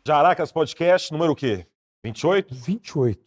Jaracas Podcast, número o quê? 28? 28.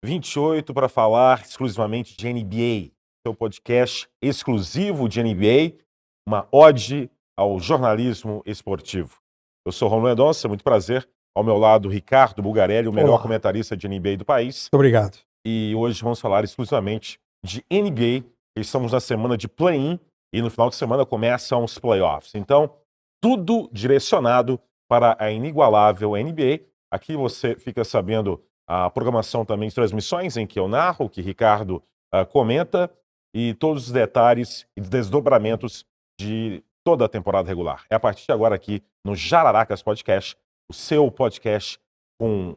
28 para falar exclusivamente de NBA. Seu podcast exclusivo de NBA, uma ode ao jornalismo esportivo. Eu sou Romulo Mendonça, muito prazer. Ao meu lado, Ricardo Bulgarelli, o melhor comentarista de NBA do país. Muito obrigado. E hoje vamos falar exclusivamente de NBA. Estamos na semana de play-in e no final de semana começam os playoffs. Então, tudo direcionado para a inigualável NBA. Aqui você fica sabendo a programação também de transmissões em que eu narro, que Ricardo comenta, e todos os detalhes e desdobramentos de toda a temporada regular. É a partir de agora aqui no Jararacas Podcast, o seu podcast com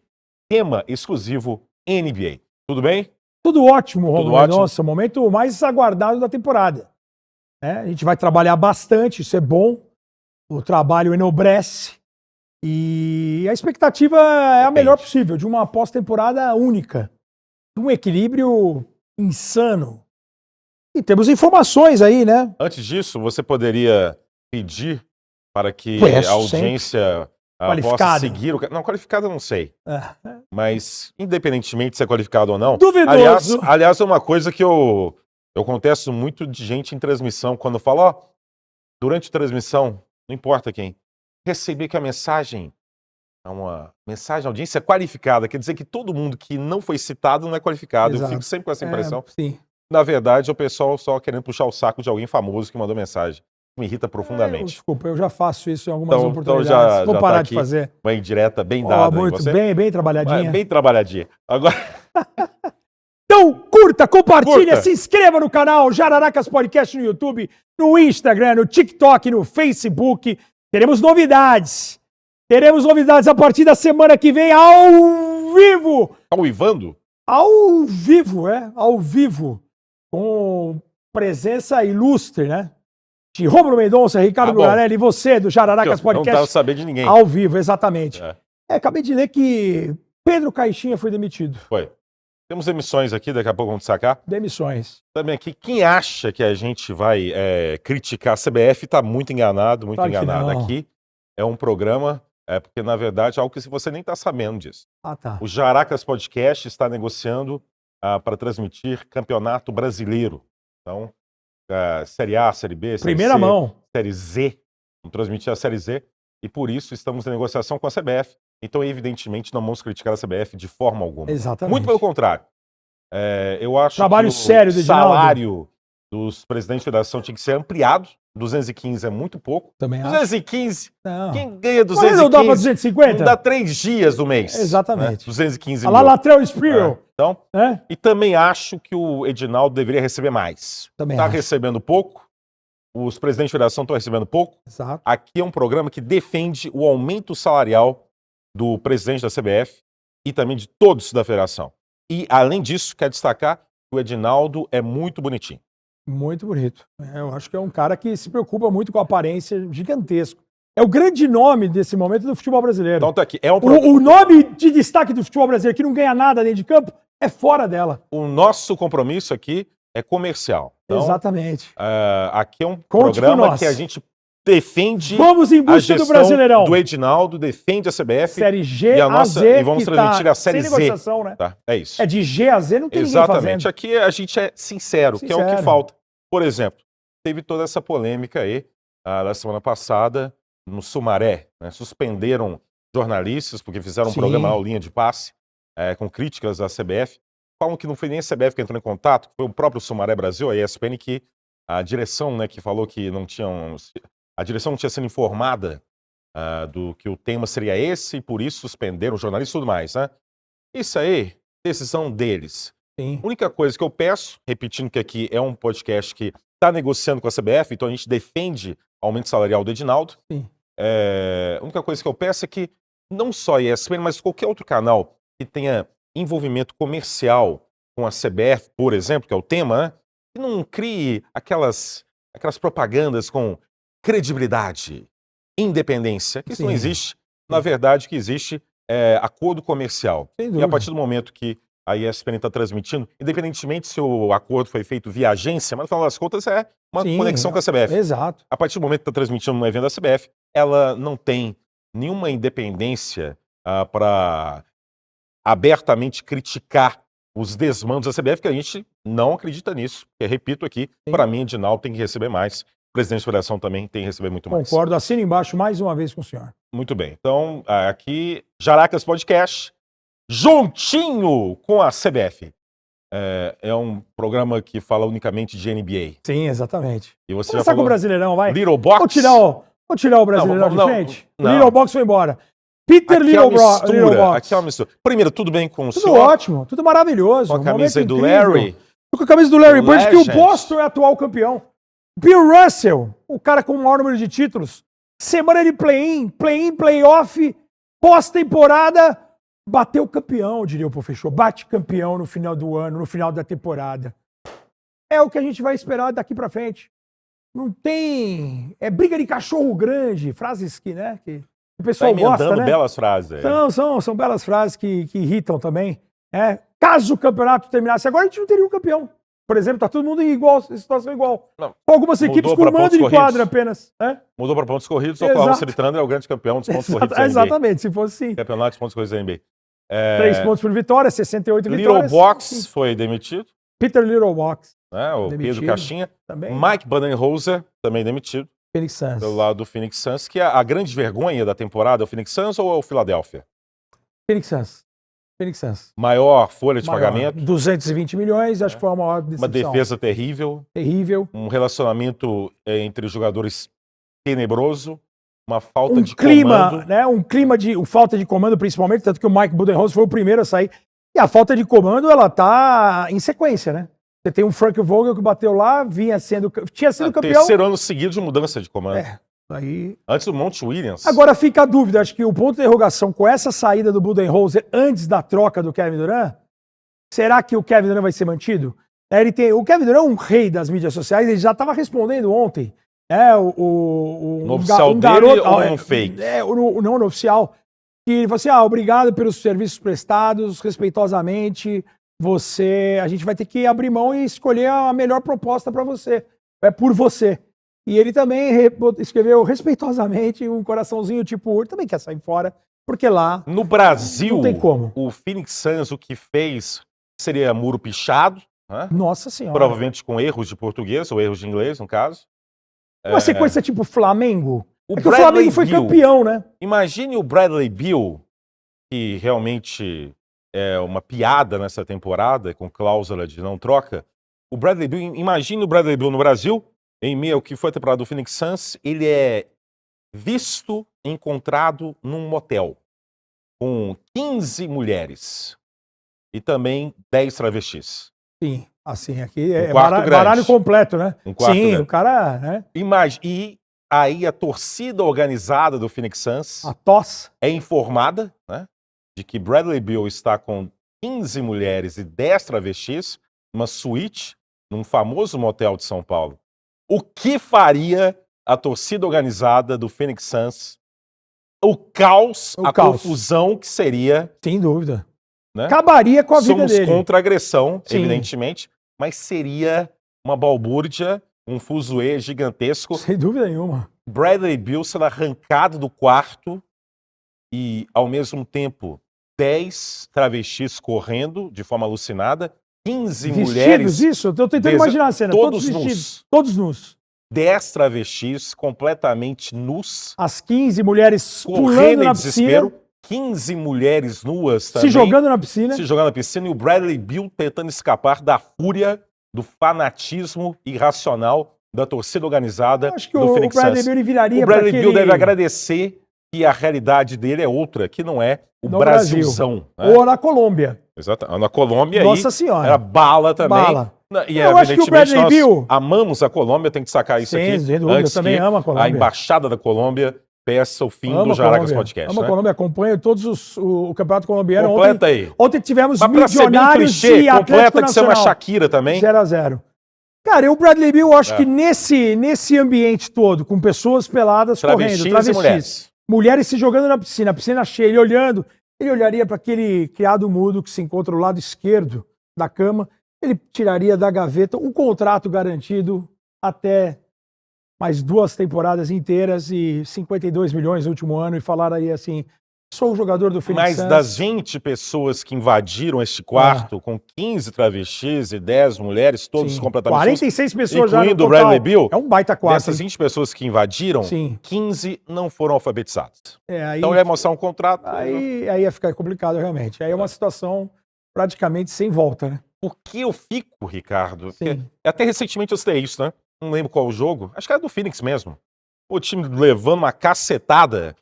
tema exclusivo NBA. Tudo bem? Tudo ótimo, Romulo. ótimo. Nossa, o momento mais aguardado da temporada. A gente vai trabalhar bastante, isso é bom. O trabalho enobrece. E a expectativa é a melhor possível, de uma pós-temporada única. Um equilíbrio insano. E temos informações aí, né? Antes disso, você poderia pedir para que a audiência possa seguir... Não, qualificado eu não sei. Mas, independentemente de ser qualificado ou não... Duvidoso. Aliás, é uma coisa que eu contesto muito de gente em transmissão. Quando fala, durante a transmissão, não importa quem, receber que a mensagem é uma mensagem de audiência qualificada. Quer dizer que todo mundo que não foi citado não é qualificado. Exato. Eu fico sempre com essa impressão. Sim. Na verdade, é o pessoal só querendo puxar o saco de alguém famoso que mandou mensagem. Me irrita profundamente. Desculpa, eu já faço isso em algumas oportunidades. Já, vou parar de fazer. Uma indireta bem dada. Muito bem trabalhadinha. Bem trabalhadinha. Agora... Então, curta, compartilha, se inscreva no canal Jararacas Podcast no YouTube, no Instagram, no TikTok, no Facebook. Teremos novidades. Teremos novidades a partir da semana que vem, ao vivo. Ao Ivando? Ao vivo, ao vivo. Com presença ilustre, né? De Romulo Mendonça, Ricardo Bulgarelli e você, do Jararacas Podcast. Não estava sabendo de ninguém. Ao vivo, exatamente. Acabei de ler que Pedro Caixinha foi demitido. Foi. Temos emissões aqui, daqui a pouco vamos destacar. Demissões. Também aqui, quem acha que a gente vai criticar a CBF está muito enganado, muito enganado. Aqui é um programa, porque na verdade é algo que você nem está sabendo disso. Tá. O Jaracas Podcast está negociando para transmitir Campeonato Brasileiro. Então, Série A, Série B, Série Primeira C, mão. Série Z. Vamos transmitir a Série Z e por isso estamos em negociação com a CBF. Então, evidentemente, não vamos criticar a CBF de forma alguma. Exatamente. Muito pelo contrário. Eu acho Trabalho que sério o salário dos presidentes de federação tinha que ser ampliado. 215 é muito pouco. Também 215? Não. Quem ganha 215? Não dá pra 250? Não dá 3 dias do mês. Exatamente. Né? 215 mil. Lá Latrell Sprewell. Então, e também acho que o Edinaldo deveria receber mais. Também Está recebendo pouco. Os presidentes de federação estão recebendo pouco. Exato. Aqui é um programa que defende o aumento salarial do presidente da CBF e também de todos da federação. E, além disso, quero destacar que o Edinaldo é muito bonitinho. Muito bonito. Eu acho que é um cara que se preocupa muito com a aparência, gigantesco. É o grande nome desse momento do futebol brasileiro. Então tá aqui. O nome de destaque do futebol brasileiro que não ganha nada dentro de campo é fora dela. O nosso compromisso aqui é comercial. Então, exatamente. Aqui é um programa que a gente defende. Vamos em busca do Brasileirão. Do Edinaldo, defende a CBF. Série G e a a Z. E vamos transmitir a Série sem Z. negociação, né? Tá, é isso. É de G a Z, não tem Exatamente. ninguém fazendo. Aqui a gente é sincero, que é o que falta. Por exemplo, teve toda essa polêmica aí da semana passada no Sumaré. Né? Suspenderam jornalistas porque fizeram um programa na linha de passe com críticas à CBF. Falam que não foi nem a CBF que entrou em contato, foi o próprio Sumaré Brasil, a ESPN, que a direção, né, que falou que não tinham... A direção não tinha sido informada do que o tema seria esse e por isso suspenderam os jornalistas e tudo mais, né? Isso aí, decisão deles. Sim. A única coisa que eu peço, repetindo que aqui é um podcast que está negociando com a CBF, então a gente defende o aumento salarial do Edinaldo. Sim. A única coisa que eu peço é que não só a ESPN, mas qualquer outro canal que tenha envolvimento comercial com a CBF, por exemplo, que é o tema, né? Que não crie aquelas propagandas com credibilidade, independência, que isso não existe. Na verdade, o que existe é acordo comercial. E a partir do momento que a ESPN está transmitindo, independentemente se o acordo foi feito via agência, mas no final das contas é uma conexão com a CBF. Exato. A partir do momento que está transmitindo um evento da CBF, ela não tem nenhuma independência para abertamente criticar os desmandos da CBF, que a gente não acredita nisso. Porque, repito aqui, para mim, Edinaldo tem que receber mais. O presidente da federação também tem que receber muito mais. Concordo, assino embaixo mais uma vez com o senhor. Muito bem. Então, aqui, Jaracas Podcast, juntinho com a CBF. É um programa que fala unicamente de NBA. Sim, exatamente. E você Começar com o Brasileirão, vai. Little Box? Vou tirar o Brasileirão de frente. O não. Little Box foi embora. Peter Little Box. Aqui é uma mistura. Primeiro, tudo bem com o Tudo senhor? ótimo, tudo maravilhoso. Com a camisa aí do incrível. Larry. Tô com a camisa do Larry Bird, que o Legend. Boston é atual campeão. Bill Russell, o cara com o maior número de títulos. Semana de play-in, play-off, pós-temporada, bateu campeão, diria o professor. Bate campeão no final do ano, no final da temporada. É o que a gente vai esperar daqui pra frente. Não tem... É briga de cachorro grande, frases que, né, que o pessoal gosta, né? Belas frases. São belas frases que irritam também. Caso o campeonato terminasse agora, a gente não teria um campeão. Por exemplo, tá todo mundo em situação igual. Não. Com algumas equipes com mando de quadra apenas. Mudou para pontos corridos, o Oklahoma City Thunder é o grande campeão dos pontos corridos da NBA. Exatamente, se fosse sim. Campeonato dos pontos corridos da NBA. 3 pontos por vitória, 68 Little vitórias. Box foi demitido. Peter Little Box. O demitido. Pedro Caixinha. Também. Mike Budenholzer, também demitido. Phoenix Suns. Pelo lado do Phoenix Suns, que a grande vergonha da temporada é o Phoenix Suns ou é o Philadelphia? Phoenix Suns. Maior folha de pagamento. 220 milhões, acho que foi a maior decepção. Uma defesa terrível. Terrível. Um relacionamento entre os jogadores tenebroso. Uma falta de clima, comando. né? Um clima de falta de comando, principalmente, tanto que o Mike Budenholzer foi o primeiro a sair. E a falta de comando, ela tá em sequência, né? Você tem um Frank Vogel que bateu lá, tinha sido campeão. Terceiro ano seguido de mudança de comando. Aí... Antes do Monty Williams. Agora fica a dúvida, acho que o ponto de interrogação com essa saída do Budenholzer antes da troca do Kevin Durant, será que o Kevin Durant vai ser mantido? O Kevin Durant é um rei das mídias sociais, ele já estava respondendo ontem. No oficial dele ou no fake? Não, no oficial. Que ele falou assim, obrigado pelos serviços prestados, respeitosamente, a gente vai ter que abrir mão e escolher a melhor proposta para você. É por você. E ele também escreveu respeitosamente um coraçãozinho tipo, ele também quer sair fora, porque lá no Brasil, não tem como. O Phoenix Suns o que fez seria muro pichado, né? Nossa Senhora. Provavelmente com erros de português ou erros de inglês, no caso. Uma sequência tipo Flamengo. O Flamengo foi campeão, né? Imagine o Bradley Beal, que realmente é uma piada nessa temporada, com cláusula de não troca. Imagine o Bradley Beal no Brasil, em meio ao que foi a temporada do Phoenix Suns, ele é encontrado num motel, com 15 mulheres e também 10 travestis. Sim, assim, aqui é quarto baralho completo, né? Quarto Sim, grande. O cara, né? E aí a torcida organizada do Phoenix Suns é informada, né, de que Bradley Beal está com 15 mulheres e 10 travestis, uma suíte, num famoso motel de São Paulo. O que faria a torcida organizada do Phoenix Suns? O caos, confusão que seria. Sem dúvida. Né? Acabaria com a vida dele. Somos contra a agressão, evidentemente, mas seria uma balbúrdia, um fuzuê gigantesco. Sem dúvida nenhuma. Bradley Beal sendo arrancado do quarto e, ao mesmo tempo, 10 travestis correndo de forma alucinada, 15 vestidos, mulheres... isso? Eu tô tentando imaginar a cena. Todos vestidos. Nus. Todos nus. 10 travestis completamente nus. As 15 mulheres correndo pulando na desespero. piscina. 15 mulheres nuas também. Se jogando na piscina. E o Bradley Beal tentando escapar da fúria, do fanatismo irracional da torcida organizada do Phoenix Suns. O Bradley Beal viraria o Bradley Beal deve agradecer que a realidade dele é outra, que não é o Brasilzão. Né? Ou na Colômbia. Exato. Na Colômbia Nossa Senhora. Era bala também. Bala. E eu acho que o Bradley Beal... amamos a Colômbia, tem que sacar isso aqui. Sem dúvida, eu também amo a Colômbia. A embaixada da Colômbia peça o fim do Jaracas Podcast. A Colômbia acompanha todos o campeonato colombiano. Completa aí. Ontem tivemos Mas Milionários clichê, e Atlético completa Nacional. que você é uma Shakira também. 0-0. Cara, o Bradley Beal, eu acho que nesse ambiente todo, com pessoas peladas correndo, travestis, mulheres se jogando na piscina, a piscina cheia, ele olharia para aquele criado mudo que se encontra do lado esquerdo da cama, ele tiraria da gaveta um contrato garantido até mais 2 temporadas inteiras e 52 milhões no último ano e falaria assim, Sou o jogador do Phoenix Mas Suns. das 20 pessoas que invadiram este quarto, com 15 travestis e 10 mulheres, todos Sim. completamente 46 pessoas já no incluindo o total. Bradley Beal, É um baita quarto. dessas 20 pessoas que invadiram, Sim. 15 não foram alfabetizadas. Aí, Então ele ia mostrar um contrato. aí ia ficar complicado, realmente. Aí é uma situação praticamente sem volta, né? Por que eu fico, Ricardo? Sim. Porque até recentemente eu citei isso, né? Não lembro qual o jogo. Acho que era do Phoenix mesmo. O time levando uma cacetada.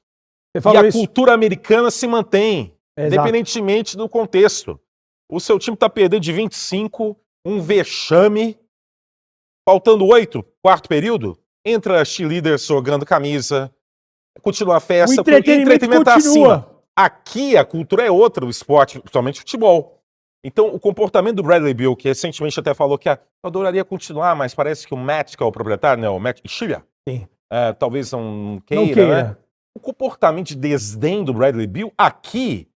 Você E falou a isso. cultura americana se mantém, Exato. independentemente do contexto. O seu time tá perdendo de 25, um vexame. Faltando 8, quarto período, entra a cheerleader jogando camisa, continua a festa. O entretenimento tá continua. acima. Aqui a cultura é outra do esporte, principalmente futebol. Então o comportamento do Bradley Beal, que recentemente até falou que eu adoraria continuar, mas parece que o Matt, que é o proprietário, né, o Matt Ishida, Sim. talvez não Não queira, queira. né? O comportamento de desdém do Bradley Beal aqui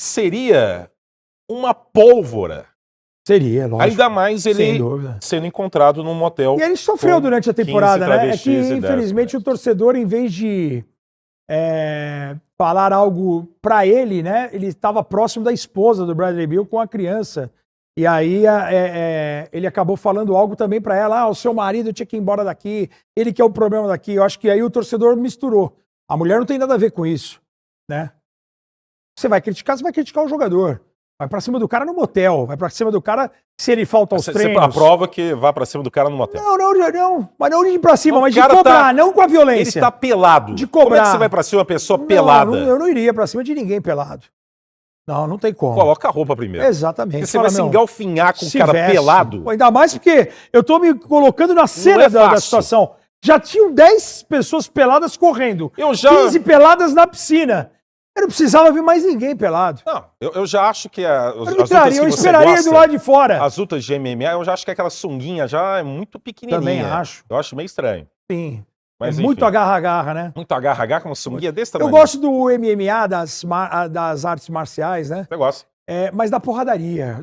seria uma pólvora. Seria, lógico. Ainda mais Sem ele dúvida. sendo encontrado num motel. E ele sofreu com durante a 15 temporada, né? É que, travestis e 10 infelizmente, o mulheres. torcedor, em vez de falar algo pra ele, né? Ele estava próximo da esposa do Bradley Beal com a criança. E aí ele acabou falando algo também pra ela. Ah, o seu marido tinha que ir embora daqui. Ele que é o problema daqui. Eu acho que aí o torcedor misturou. A mulher não tem nada a ver com isso, né? Você vai criticar o jogador. Vai pra cima do cara no motel. Vai pra cima do cara se ele falta aos Você treinos. aprova que vá pra cima do cara no motel. Não. Mas não de ir pra cima, O mas de cara cobrar, não com a Ele violência. tá pelado. De Como é cobrar. que você vai pra cima de uma pessoa Não, pelada? eu não iria pra cima de ninguém pelado. Não tem como. Coloca a roupa primeiro. Exatamente. Porque você vai se meu, engalfinhar com o se cara veste. pelado. Pô, ainda mais porque eu tô me colocando na cena é da fácil. situação. Já tinham 10 pessoas peladas correndo. Eu já... 15 peladas na piscina. Eu não precisava ver mais ninguém pelado. Não, eu já acho que as Eu, lutas que eu você esperaria gosta, do lado de fora. as lutas de MMA, eu já acho que aquela sunguinha já é muito pequenininha. Também acho. Eu acho meio estranho. Sim. Mas, é muito enfim. agarra-agarra, né? Muito agarra-agarra com uma sunguinha desse Eu tamanho. gosto do MMA, das artes marciais, né? Você gosta? Mas da porradaria,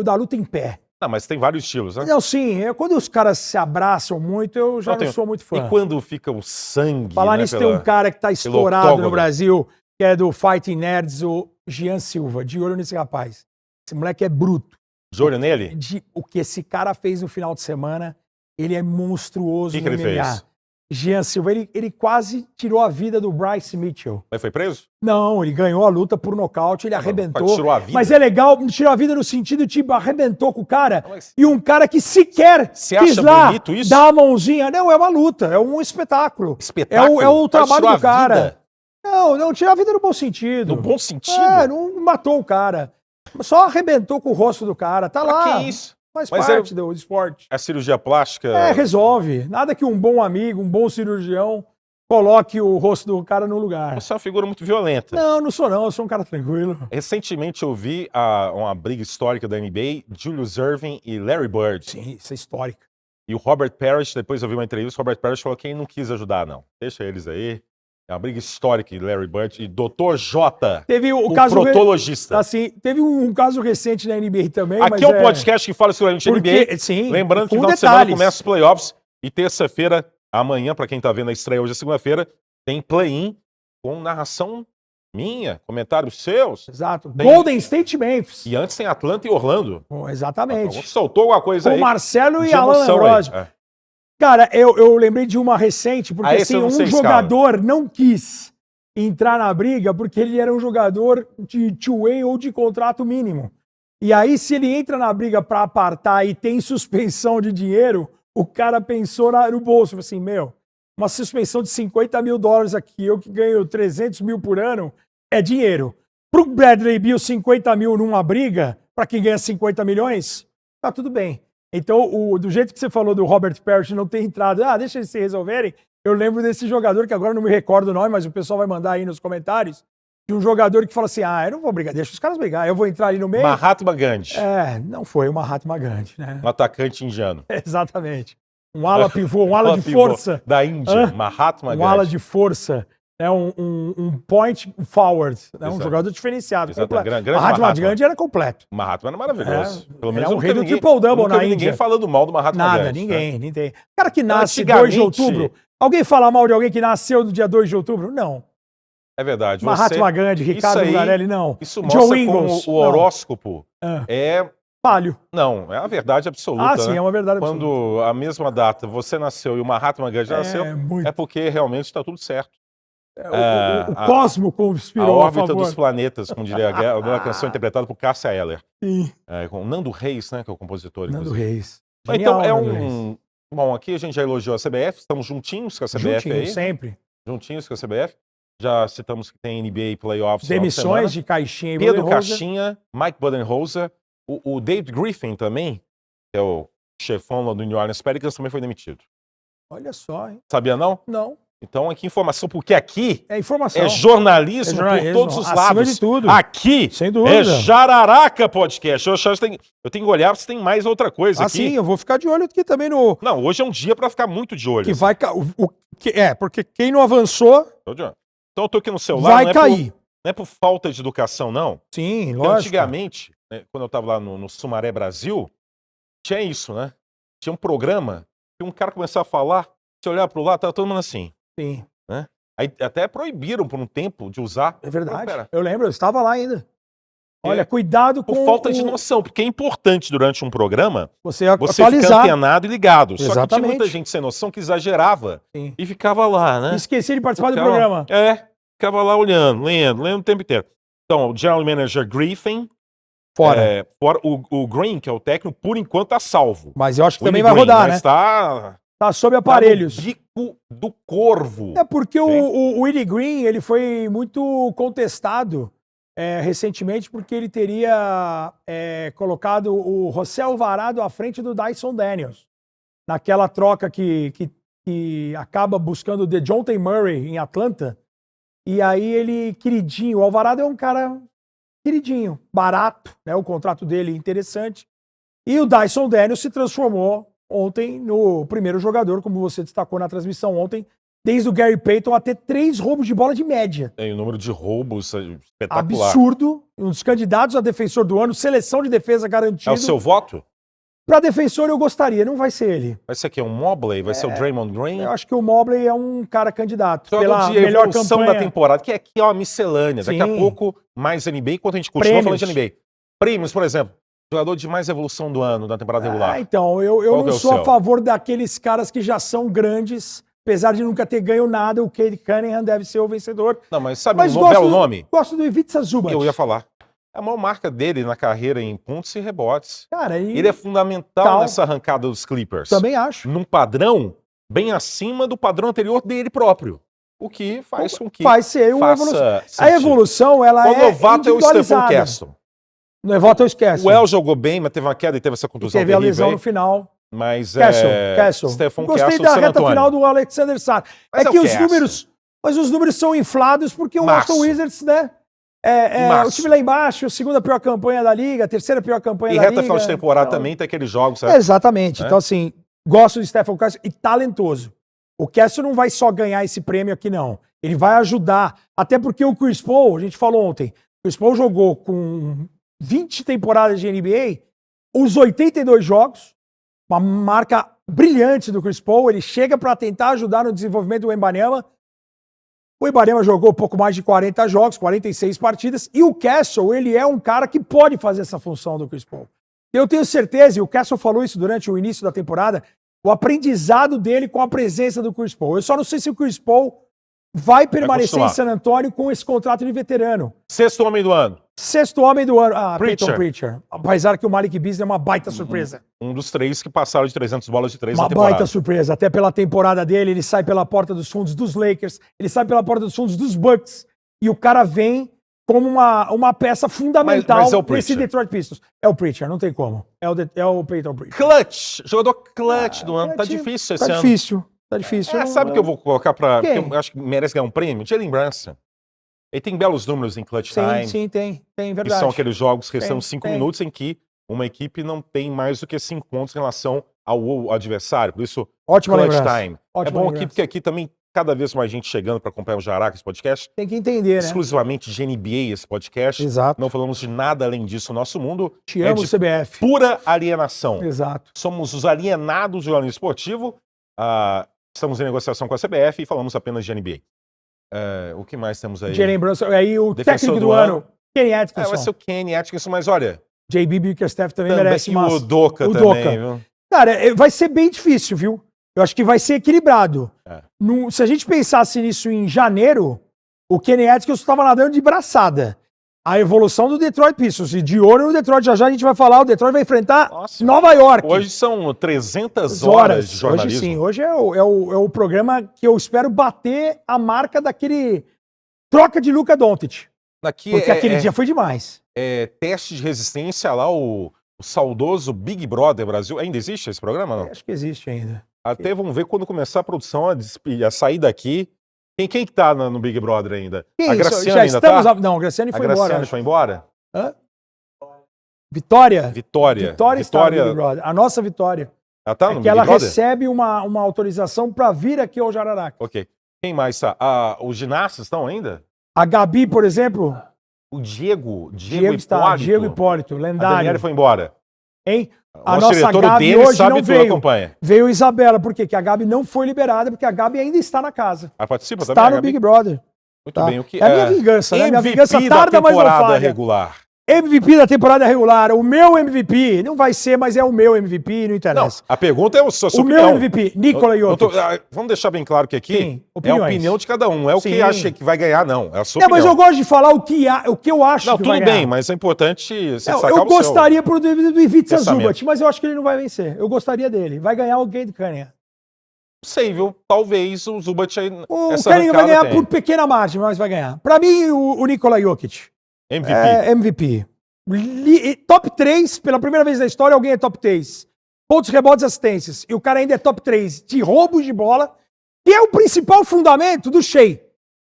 da luta em pé. Não, mas tem vários estilos, né? Não, sim, quando os caras se abraçam muito, eu já não sou muito fã. E quando fica o sangue, Falar né, nisso, tem um cara que tá estourado octógono. no Brasil, que é do Fighting Nerds, o Jean Silva. De olho nesse rapaz. Esse moleque é bruto. De olho nele? O que esse cara fez no final de semana, ele é monstruoso O que no ele MMA. fez? Jean Silva, ele quase tirou a vida do Bryce Mitchell. Mas foi preso? Não, ele ganhou a luta por nocaute, ele arrebentou. Tirou a vida? Mas é legal, tirou a vida no sentido, tipo, arrebentou com o cara. Mas... E um cara que sequer Você quis acha lá bonito isso? dar a mãozinha. Não, é uma luta, é um espetáculo. Espetáculo? É o trabalho tirou do cara. vida? Não, tirou a vida no bom sentido. No bom sentido? Não matou o cara. Só arrebentou com o rosto do cara. Tá lá. Que isso? Faz Mas parte do esporte. A cirurgia plástica... Resolve. Nada que um bom amigo, um bom cirurgião coloque o rosto do cara no lugar. Você é uma figura muito violenta. Não sou não. Eu sou um cara tranquilo. Recentemente eu vi uma briga histórica da NBA, Julius Erving e Larry Bird. Sim, isso é histórico. E o Robert Parrish, depois eu vi uma entrevista, o Robert Parrish falou que ele não quis ajudar, não. Deixa eles aí. É uma briga histórica de Larry Bird e Dr. J, teve o caso protologista. Assim, teve um caso recente na NBA também. Aqui é um podcast que fala sobre a NBA. Sim, lembrando que com no final de detalhes. semana começa os playoffs. E terça-feira, amanhã, pra quem tá vendo a estreia hoje é segunda-feira, tem play-in com narração minha, comentários seus. Exato. Tem... Golden State Memphis. E antes tem Atlanta e Orlando. Exatamente. Então, soltou alguma coisa com aí. Com Marcelo e de Alan emoção Ambrosio. aí. Cara, eu lembrei de uma recente, porque assim, um jogador não quis entrar na briga porque ele era um jogador de two-way ou de contrato mínimo. E aí, se ele entra na briga pra apartar e tem suspensão de dinheiro, o cara pensou no bolso, assim, uma suspensão de $50 mil aqui, eu que ganho 300 mil por ano, é dinheiro. Pro Bradley Beal, 50 mil numa briga, pra quem ganha 50 milhões, tá tudo bem. Então, do jeito que você falou do Robert Parrish não ter entrado, deixa eles se resolverem, eu lembro desse jogador, que agora não me recordo o nome, mas o pessoal vai mandar aí nos comentários, de um jogador que fala assim, eu não vou brigar, deixa os caras brigar, eu vou entrar ali no meio. Mahatma Gandhi. Não foi o Mahatma Gandhi, né? Um atacante indiano. Exatamente. Um ala pivô, um ala de força. Da Índia, Mahatma Gandhi. Um ala de força, né? um point forward, né? Um jogador diferenciado. Mahatma Gandhi era completo. O Mahatma era maravilhoso. Pelo menos era um rei do triple-double na Índia. Ninguém falando mal do Mahatma Gandhi. Ninguém. Cara que nasce 2 de outubro. Alguém fala mal de alguém que nasceu no dia 2 de outubro? Não. É verdade. Mahatma Gandhi, Ricardo aí, Bugarelli, não. Isso Joe mostra Ingles, como o horóscopo é... Falho. Não, é a verdade absoluta, sim, né? é uma verdade absoluta. Quando a mesma data você nasceu e o Mahatma Gandhi nasceu, muito. é porque realmente está tudo certo. O cosmo conspirou a órbita a favor. dos planetas, como diria a canção interpretada por Cássia Eller. Sim. Com Nando Reis, né, que é o compositor. Nando inclusive. Reis. Genial, então, Nando Reis. Bom, aqui a gente já elogiou a CBF, estamos juntinhos com a CBF aí. Sempre. Juntinhos com a CBF. Já citamos que tem NBA Playoffs. Demissões de Caixinha e Pedro Caixinha, Mike Budenholzer, o David Griffin também, que é o chefão lá do New Orleans Pelicans, também foi demitido. Olha só, hein? Sabia não? Não. Então aqui informação, porque aqui informação. É jornalismo por todos os lados. Acima de tudo. Aqui sem dúvida. É Jararaca Podcast. Eu tenho que olhar se tem mais outra coisa aqui. Sim, eu vou ficar de olho aqui também no... Não, hoje é um dia para ficar muito de olho. Que vai... porque quem não avançou... Então eu tô aqui no celular. Vai cair. Não é por falta de educação, não. Sim, porque lógico. Antigamente, né, quando eu tava lá no Sumaré Brasil, tinha isso, né? Tinha um programa que um cara começava a falar, se olhar pro lado, tava todo mundo assim. Sim. Né? Aí até proibiram por um tempo de usar. É verdade. Eu lembro, eu estava lá ainda. Olha, É, cuidado com... Por falta de noção, porque é importante durante um programa você ficar antenado e ligado. Exatamente. Só que tinha muita gente sem noção que exagerava e ficava lá, né? Esqueci de participar do programa. Ficava lá olhando, lendo o tempo inteiro. Então, o General Manager Griffin... Fora. Fora o Green, que é o técnico, por enquanto tá salvo. Mas eu acho que também vai rodar, né? Tá sob aparelhos. Tá no bico do corvo. É porque o Willie Green, ele foi muito contestado recentemente porque ele teria colocado o José Alvarado à frente do Dyson Daniels. Naquela troca que acaba buscando o DeJounte Murray em Atlanta. E aí ele, queridinho, o Alvarado é um cara queridinho, barato, né? O contrato dele é interessante. E o Dyson Daniels se transformou ontem no primeiro jogador, como você destacou na transmissão ontem, desde o Gary Payton a ter 3 roubos de bola de média. Tem o número de roubos espetacular. Absurdo. Um dos candidatos a defensor do ano, seleção de defesa garantida. É o seu voto? Para defensor eu gostaria, não vai ser ele. Vai ser aqui um Mobley? Vai ser o Draymond Green? Eu acho que o Mobley é um cara candidato. Pela melhor campanha da temporada, que aqui é uma miscelânea. Sim. Daqui a pouco, mais NBA, enquanto a gente continua falando de NBA. Prêmios, por exemplo. Jogador de mais evolução do ano, da temporada regular. Então, eu não sou a favor daqueles caras que já são grandes, apesar de nunca ter ganho nada, o Cade Cunningham deve ser o vencedor. Não, mas sabe um belo nome? Gosto do Ivica Zubac. Eu ia falar. A maior marca dele na carreira em pontos e rebotes. Cara, ele é fundamental nessa arrancada dos Clippers. Também acho. Num padrão bem acima do padrão anterior dele próprio. O que faz com que ser uma evolução. A evolução, ela Quando o novato é o Stephen Castle. No novato eu esqueço. O El jogou bem, mas teve uma queda e teve essa contusão terrível. Teve a lesão no final. Mas Castle. Stephen Gostei da reta final do Alexander Sarr. É que os números... Mas os números são inflados porque o Washington Wizards, né? O time lá embaixo, a segunda pior campanha da liga, a terceira pior campanha da liga. E reta final de temporada também tem aqueles jogos, sabe? Exatamente. Então, assim, gosto de Stephen Castle e talentoso. O Castle não vai só ganhar esse prêmio aqui, não. Ele vai ajudar. Até porque o Chris Paul, a gente falou ontem, o Chris Paul jogou com 20 temporadas de NBA, os 82 jogos, uma marca brilhante do Chris Paul. Ele chega para tentar ajudar no desenvolvimento do Wembanyama. O Ibariama jogou pouco mais de 40 jogos, 46 partidas, e o Castle, ele é um cara que pode fazer essa função do Chris Paul. Eu tenho certeza, e o Castle falou isso durante o início da temporada, o aprendizado dele com a presença do Chris Paul. Eu só não sei se o Chris Paul vai permanecer em San Antonio com esse contrato de veterano. 6º homem do ano. 6º homem do ano. Peyton Pritchard. Apesar que o Malik Beasley é uma baita surpresa. Um dos 3 que passaram de 300 bolas de 3 na temporada. Uma baita surpresa. Até pela temporada dele, ele sai pela porta dos fundos dos Lakers, ele sai pela porta dos fundos dos Bucks, e o cara vem como uma peça fundamental nesse Detroit Pistons. É o Pritchard, não tem como. É o Peyton Pritchard. Clutch. Jogador clutch do ano. Tá difícil esse ano. Tá difícil. Sabe o que eu vou colocar pra... Que eu acho que merece ganhar um prêmio? Jalen Brunson. Ele tem belos números em clutch time. Sim, tem, verdade. Que são aqueles jogos que são 5 minutos em que uma equipe não tem mais do que 5 pontos em relação ao adversário. Por isso, ótima clutch lembrança. time. É bom aqui, porque aqui também, cada vez mais gente chegando para acompanhar o Jaraca, esse podcast. Tem que entender, né? Exclusivamente de NBA, esse podcast. Exato. Não falamos de nada além disso. O nosso mundo Te amo, de CBF. Pura alienação. Exato. Somos os alienados do jornalismo esportivo. Estamos em negociação com a CBF e falamos apenas de NBA. O que mais temos aí? Jalen Brunson. Aí o Defensor técnico do do ano. ano, Kenny Atkinson. Vai ser o Kenny Atkinson, mas olha... JB Bickerstaff também merece E mais. o Udoka também, viu? Cara, vai ser bem difícil, viu? Eu acho que vai ser equilibrado. Se a gente pensasse nisso em janeiro, o Kenny Atkinson estava nadando de braçada. A evolução do Detroit Pistons. E de ouro no Detroit, já a gente vai falar, o Detroit vai enfrentar Nova York. Hoje são 300 horas de jornalismo. Hoje sim, hoje é o programa que eu espero bater a marca daquele troca de Luka Doncic. Porque aquele dia foi demais. Teste de resistência lá, o saudoso Big Brother Brasil. Ainda existe esse programa, não? Acho que existe ainda. Até vamos ver quando começar a produção, a sair daqui. Quem que tá no Big Brother ainda? A Graciane ainda tá? Não, a Graciane foi embora. A Graciane foi embora? Hã? Vitória? Vitória está no Big Brother. A nossa Vitória. Ela tá no Big ela Brother? recebe uma autorização para vir aqui ao Jararaca. Ok. Quem mais tá? Os ginastas estão ainda? A Gabi, por exemplo. O Diego está. Diego Hipólito, lendário. A Daniela foi embora. Hein? A nossa Gabi hoje não veio. Acompanha. Veio Isabela. Por quê? Porque a Gabi não foi liberada, porque a Gabi ainda está na casa. Participa está também? Está no Big Brother. Muito bem. O que é a minha vingança, né? Minha vingança MVP tarda, da mas não temporada falha. regular. MVP da temporada regular. O meu MVP. Não vai ser, mas é o meu MVP, não interessa. Não, a pergunta é a sua opinião. Meu MVP, Nikola Jokic. Vamos deixar bem claro que aqui Sim, é a opinião de cada um. É o que acha que vai ganhar, não. É a sua opinião. Mas eu gosto de falar o que eu acho que vai ganhar. Tudo bem, mas é importante você sacar eu gostaria do Ivica Zubac, mas eu acho que ele não vai vencer. Eu gostaria dele. Vai ganhar o Cade Cunningham. Não sei, viu? Talvez o Zubac aí... O Cunningham vai ganhar por pequena margem, mas vai ganhar. Pra mim, o Nikola Jokic. MVP. Top 3, pela primeira vez na história, alguém é top 3. Pontos, rebotes, assistências. E o cara ainda é top 3 de roubos de bola, que é o principal fundamento do Shea.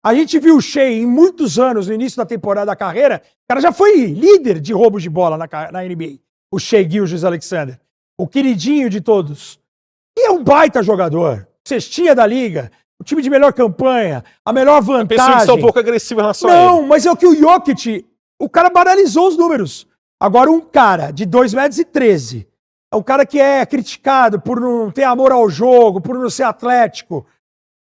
A gente viu o Shea em muitos anos, no início da temporada da carreira, o cara já foi líder de roubos de bola na NBA. O Shea Gilgeous-Alexander. O queridinho de todos. E é um baita jogador. Cestinha da liga. O time de melhor campanha. A melhor vantagem. Pensei que você é um pouco agressivo em relação a ele. Não, mas é o que o Jokic... O cara banalizou os números. Agora, um cara de 2,13 m, é um cara que é criticado por não ter amor ao jogo, por não ser atlético,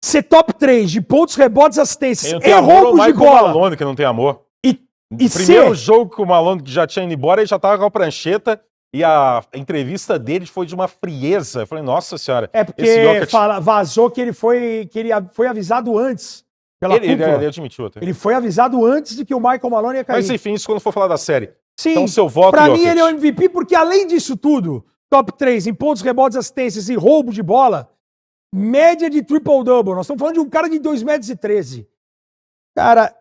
ser top 3 de pontos, rebotes, assistências e roubos de bola. O Malone, que não tem amor. E primeiro jogo que o Malone que já tinha ido embora, ele já tava com a prancheta e a entrevista dele foi de uma frieza. Eu falei, nossa senhora. É porque vazou que ele foi avisado antes. Ele admitiu até. Ele foi avisado antes de que o Michael Malone ia cair. Mas enfim, isso quando for falar da série. Sim, então seu voto pra mim ele é o MVP porque além disso tudo, top 3 em pontos, rebotes, assistências e roubo de bola, média de triple-double. Nós estamos falando de um cara de 2,13 m. Cara,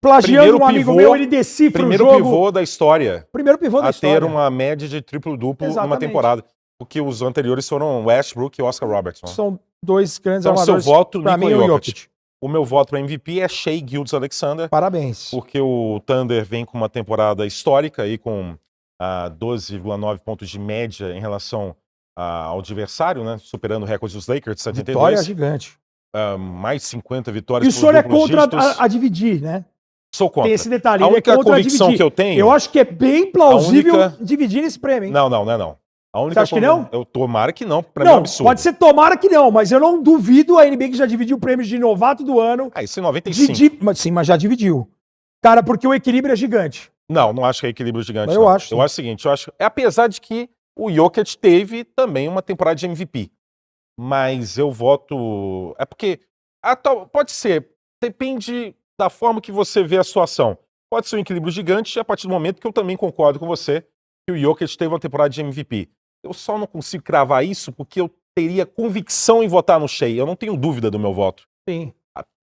plagiando um amigo meu, ele decifra o jogo. Primeiro pivô da história. Primeiro pivô da história. A ter uma média de triplo-duplo numa temporada. Porque os anteriores foram Westbrook e Oscar Robertson. São dois grandes armadores. Então seu voto, pra mim, é o Jokic. O meu voto para MVP é Shea Gilgeous-Alexander. Parabéns. Porque o Thunder vem com uma temporada histórica aí com 12,9 pontos de média em relação ao adversário, né? Superando o recorde dos Lakers de 72. Vitória gigante. Mais 50 vitórias. E o senhor é contra a dividir, né? Sou contra. Tem esse detalhe. A única convicção que eu tenho... Eu acho que é bem plausível dividir esse prêmio, hein? Não é não. Você acha que não? Eu tomara que não, pra mim é um absurdo. Pode ser tomara que não, mas eu não duvido a NBA que já dividiu o prêmio de novato do ano. Isso em 95. Sim, mas já dividiu. Cara, porque o equilíbrio é gigante. Não acho que é equilíbrio gigante. Eu acho. Eu acho o seguinte, apesar de que o Jokic teve também uma temporada de MVP. Mas eu voto... É porque... Pode ser. Depende da forma que você vê a situação. Pode ser um equilíbrio gigante a partir do momento que eu também concordo com você que o Jokic teve uma temporada de MVP. Eu só não consigo cravar isso porque eu teria convicção em votar no Shea. Eu não tenho dúvida do meu voto. Sim.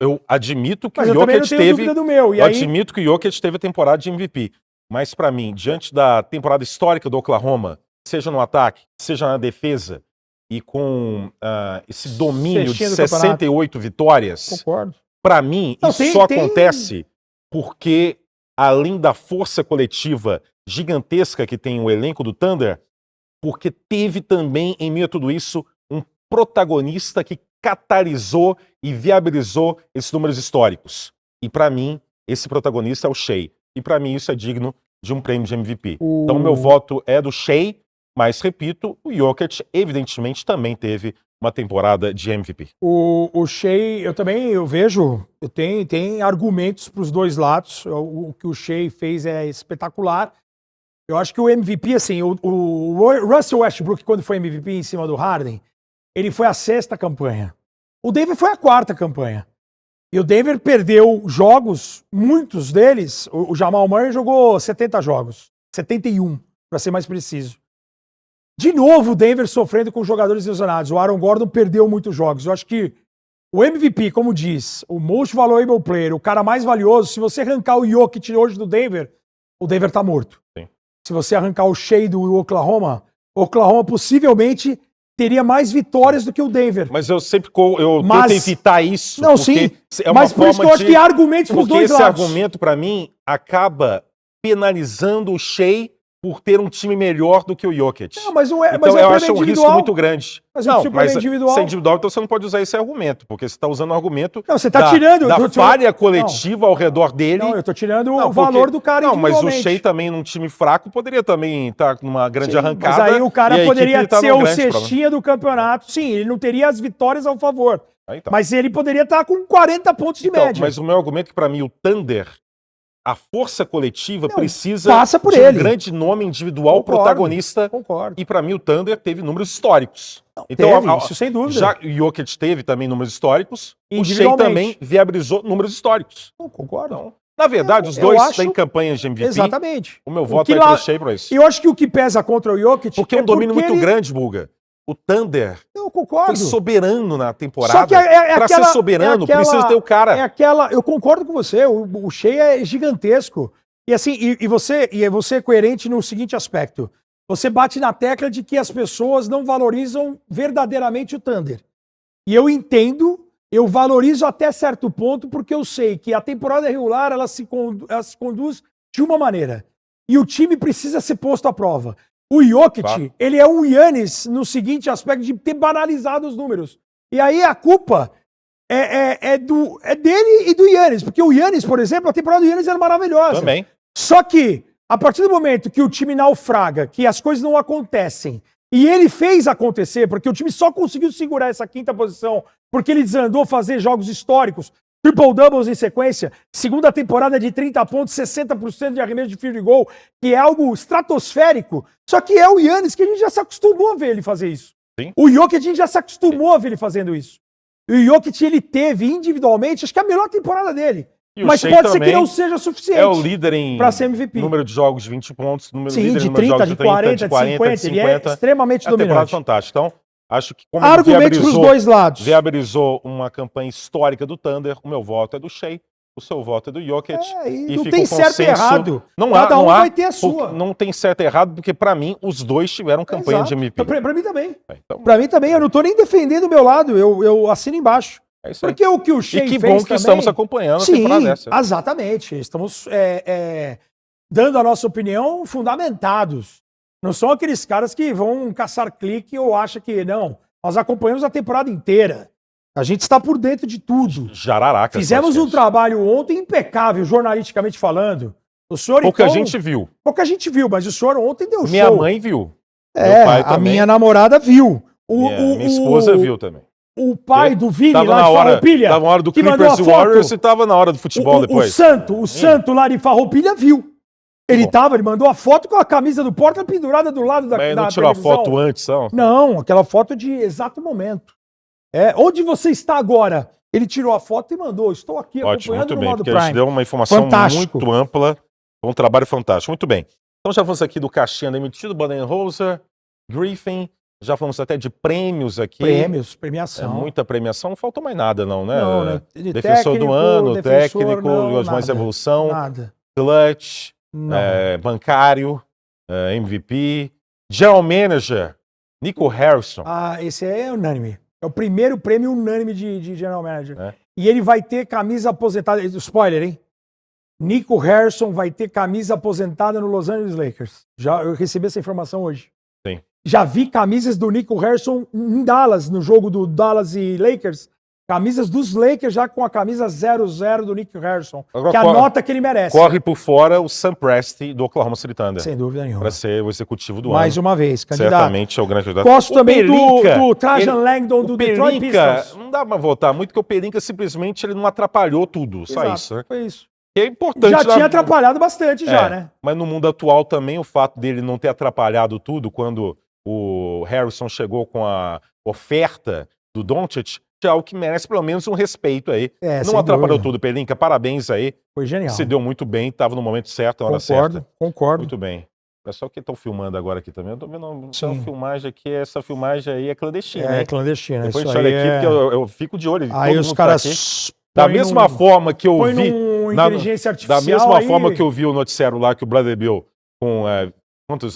Eu admito que o Jokic teve... eu admito que o Jokic teve a temporada de MVP. Mas pra mim, diante da temporada histórica do Oklahoma, seja no ataque, seja na defesa, e com esse domínio de 68 vitórias... Concordo. Pra mim, isso acontece porque, além da força coletiva gigantesca que tem o elenco do Thunder, porque teve também, em meio a tudo isso, um protagonista que catalisou e viabilizou esses números históricos. E pra mim, esse protagonista é o Shea. E pra mim isso é digno de um prêmio de MVP. Então meu voto é do Shea, mas repito, o Jokic evidentemente também teve uma temporada de MVP. O Shea, eu vejo, tem argumentos para os dois lados. O que o Shea fez é espetacular. Eu acho que o MVP, assim, o Russell Westbrook, quando foi MVP em cima do Harden, ele foi a 6ª campanha. O Denver foi a 4ª campanha. E o Denver perdeu jogos, muitos deles. O Jamal Murray jogou 70 jogos. 71, para ser mais preciso. De novo, o Denver sofrendo com jogadores lesionados. O Aaron Gordon perdeu muitos jogos. Eu acho que o MVP, como diz, o Most Valuable Player, o cara mais valioso, se você arrancar o Jokic hoje do Denver, o Denver tá morto. Sim. Se você arrancar o Shea do Oklahoma, o Oklahoma possivelmente teria mais vitórias do que o Denver. Mas eu sempre tento evitar isso. Não, sim. É uma mas por isso que eu acho que há argumentos para os dois lados. Porque esse argumento, para mim, acaba penalizando o Shea por ter um time melhor do que o Jokic. Não, mas então mas eu acho um risco muito grande. Mas não, mas individual. se é individual, então você não pode usar esse argumento, porque você está usando o argumento não, você está tirando da falha coletiva ao redor dele. Não, eu estou tirando o valor do cara individualmente. Mas o Shea também, num time fraco, poderia também estar numa grande arrancada. Mas aí o cara poderia ser o cestinha do campeonato. Sim, ele não teria as vitórias ao favor. Então. Mas ele poderia estar com 40 pontos de média. Mas o meu argumento é que, para mim, o Thunder, a força coletiva precisa de um grande nome individual protagonista. Concordo. E para mim o Thunder teve números históricos. Então, isso sem dúvida. Já o Jokic teve também números históricos, o Shea também viabilizou números históricos. Concordo. Então, na verdade, os dois têm campanhas de MVP. Exatamente. O meu voto vai pro Shea para isso. Eu acho que o que pesa contra o Jokic porque é um domínio muito grande, Bulga. O Thunder foi soberano na temporada. Só que para ser soberano, precisa ter o cara. Eu concordo com você, o Shea é gigantesco. E assim, você é coerente no seguinte aspecto. Você bate na tecla de que as pessoas não valorizam verdadeiramente o Thunder. E eu entendo, eu valorizo até certo ponto, porque eu sei que a temporada regular ela se conduz de uma maneira. E o time precisa ser posto à prova. O Jokic, ele é um Giannis no seguinte aspecto de ter banalizado os números. E aí a culpa é dele e do Giannis. Porque o Giannis, por exemplo, a temporada do Giannis era maravilhosa. Também. Só que, a partir do momento que o time naufraga, que as coisas não acontecem, e ele fez acontecer, porque o time só conseguiu segurar essa 5ª posição, porque ele desandou fazer jogos históricos, triple-doubles em sequência, segunda temporada de 30 pontos, 60% de arremesso de field goal, que é algo estratosférico. Só que é o Giannis que a gente já se acostumou a ver ele fazer isso. Sim. O Jokic a gente já se acostumou a ver ele fazendo isso. E o Jokic ele teve individualmente, acho que a melhor temporada dele. Mas pode ser que não seja suficiente. É o líder para ser MVP. Número de jogos de 20 pontos, Sim, de 30, de 40, de 50. Ele é extremamente dominante. Temporada fantástica. Então, acho que como argumentos para os dois lados. Viabilizou uma campanha histórica do Thunder, o meu voto é do Shea, o seu voto é do Jokic. E não tem certo e errado. Cada um vai ter a sua. Não tem certo e errado, porque para mim os dois tiveram campanha de MVP. Para mim também. Para mim também. Eu não estou nem defendendo o meu lado, eu assino embaixo. É isso aí. Porque o que o Shea fez que bom que estamos acompanhando a temporada dessa. Exatamente. Estamos dando a nossa opinião fundamentados. Não são aqueles caras que vão caçar clique ou acham que não. Nós acompanhamos a temporada inteira. A gente está por dentro de tudo. Jararaca. Fizemos um trabalho ontem impecável, jornalisticamente falando. O senhor, Pouca gente viu. Pouca gente viu, mas o senhor ontem deu show. Minha mãe viu. Meu pai também. A minha namorada viu. Minha esposa viu também. O pai do Vini tava lá de Farroupilha. Tava na hora do Clippers e Warriors e tava na hora do futebol depois. O Santo lá de Farroupilha viu. Ele mandou a foto com a camisa do Portland pendurada do lado da televisão. Mas não tirou a foto antes, não? Não, aquela foto de exato momento. Onde você está agora? Ele tirou a foto e mandou. Estou aqui acompanhando no modo Prime. A gente deu uma informação muito ampla. Um trabalho fantástico. Muito bem. Então já falamos aqui do caixinha demitido, Budenholzer, Griffin. Já falamos até de prêmios aqui. Premiação. Muita premiação. Não faltou mais nada, não, né? Não, né? Defensor do ano, técnico, mais evolução. Nada. Clutch, bancário, MVP. General Manager, Nico Harrison. Esse é unânime. É o primeiro prêmio unânime de General Manager. E ele vai ter camisa aposentada. Spoiler, hein? Nico Harrison vai ter camisa aposentada no Los Angeles Lakers. Eu recebi essa informação hoje. Sim. Já vi camisas do Nico Harrison em Dallas, no jogo do Dallas e Lakers. Camisas dos Lakers já com a camisa 00 do Nick Harrison, Agora que é a nota que ele merece. Corre por fora o Sam Presti do Oklahoma City Thunder. Sem dúvida nenhuma. Para ser o executivo do Mais ano. uma vez, candidato. Certamente é o grande candidato. Gosto O também Pelinka, do Trajan Langdon do Detroit Pistons. Não dá pra votar muito, porque o Pelinka simplesmente ele não atrapalhou tudo. Só Exato, isso, né? foi isso. Que é importante. Já tinha atrapalhado bastante já, né? Mas no mundo atual também o fato dele não ter atrapalhado tudo quando o Harrison chegou com a oferta do Doncic, já é algo que merece pelo menos um respeito aí. Não atrapalhou tudo, Pelinka. Parabéns aí. Foi genial. Se deu muito bem, estava no momento certo, na hora certa. Concordo. Muito bem. Pessoal que estão filmando agora aqui também. Eu tô vendo uma filmagem aqui, essa filmagem aí é clandestina. É clandestina. Depois a gente olha aqui, porque eu fico de olho. Aí os caras. Da mesma forma que eu vi. Inteligência artificial. Da mesma forma que eu vi o noticiário lá que o Bradley Bill com. Quantos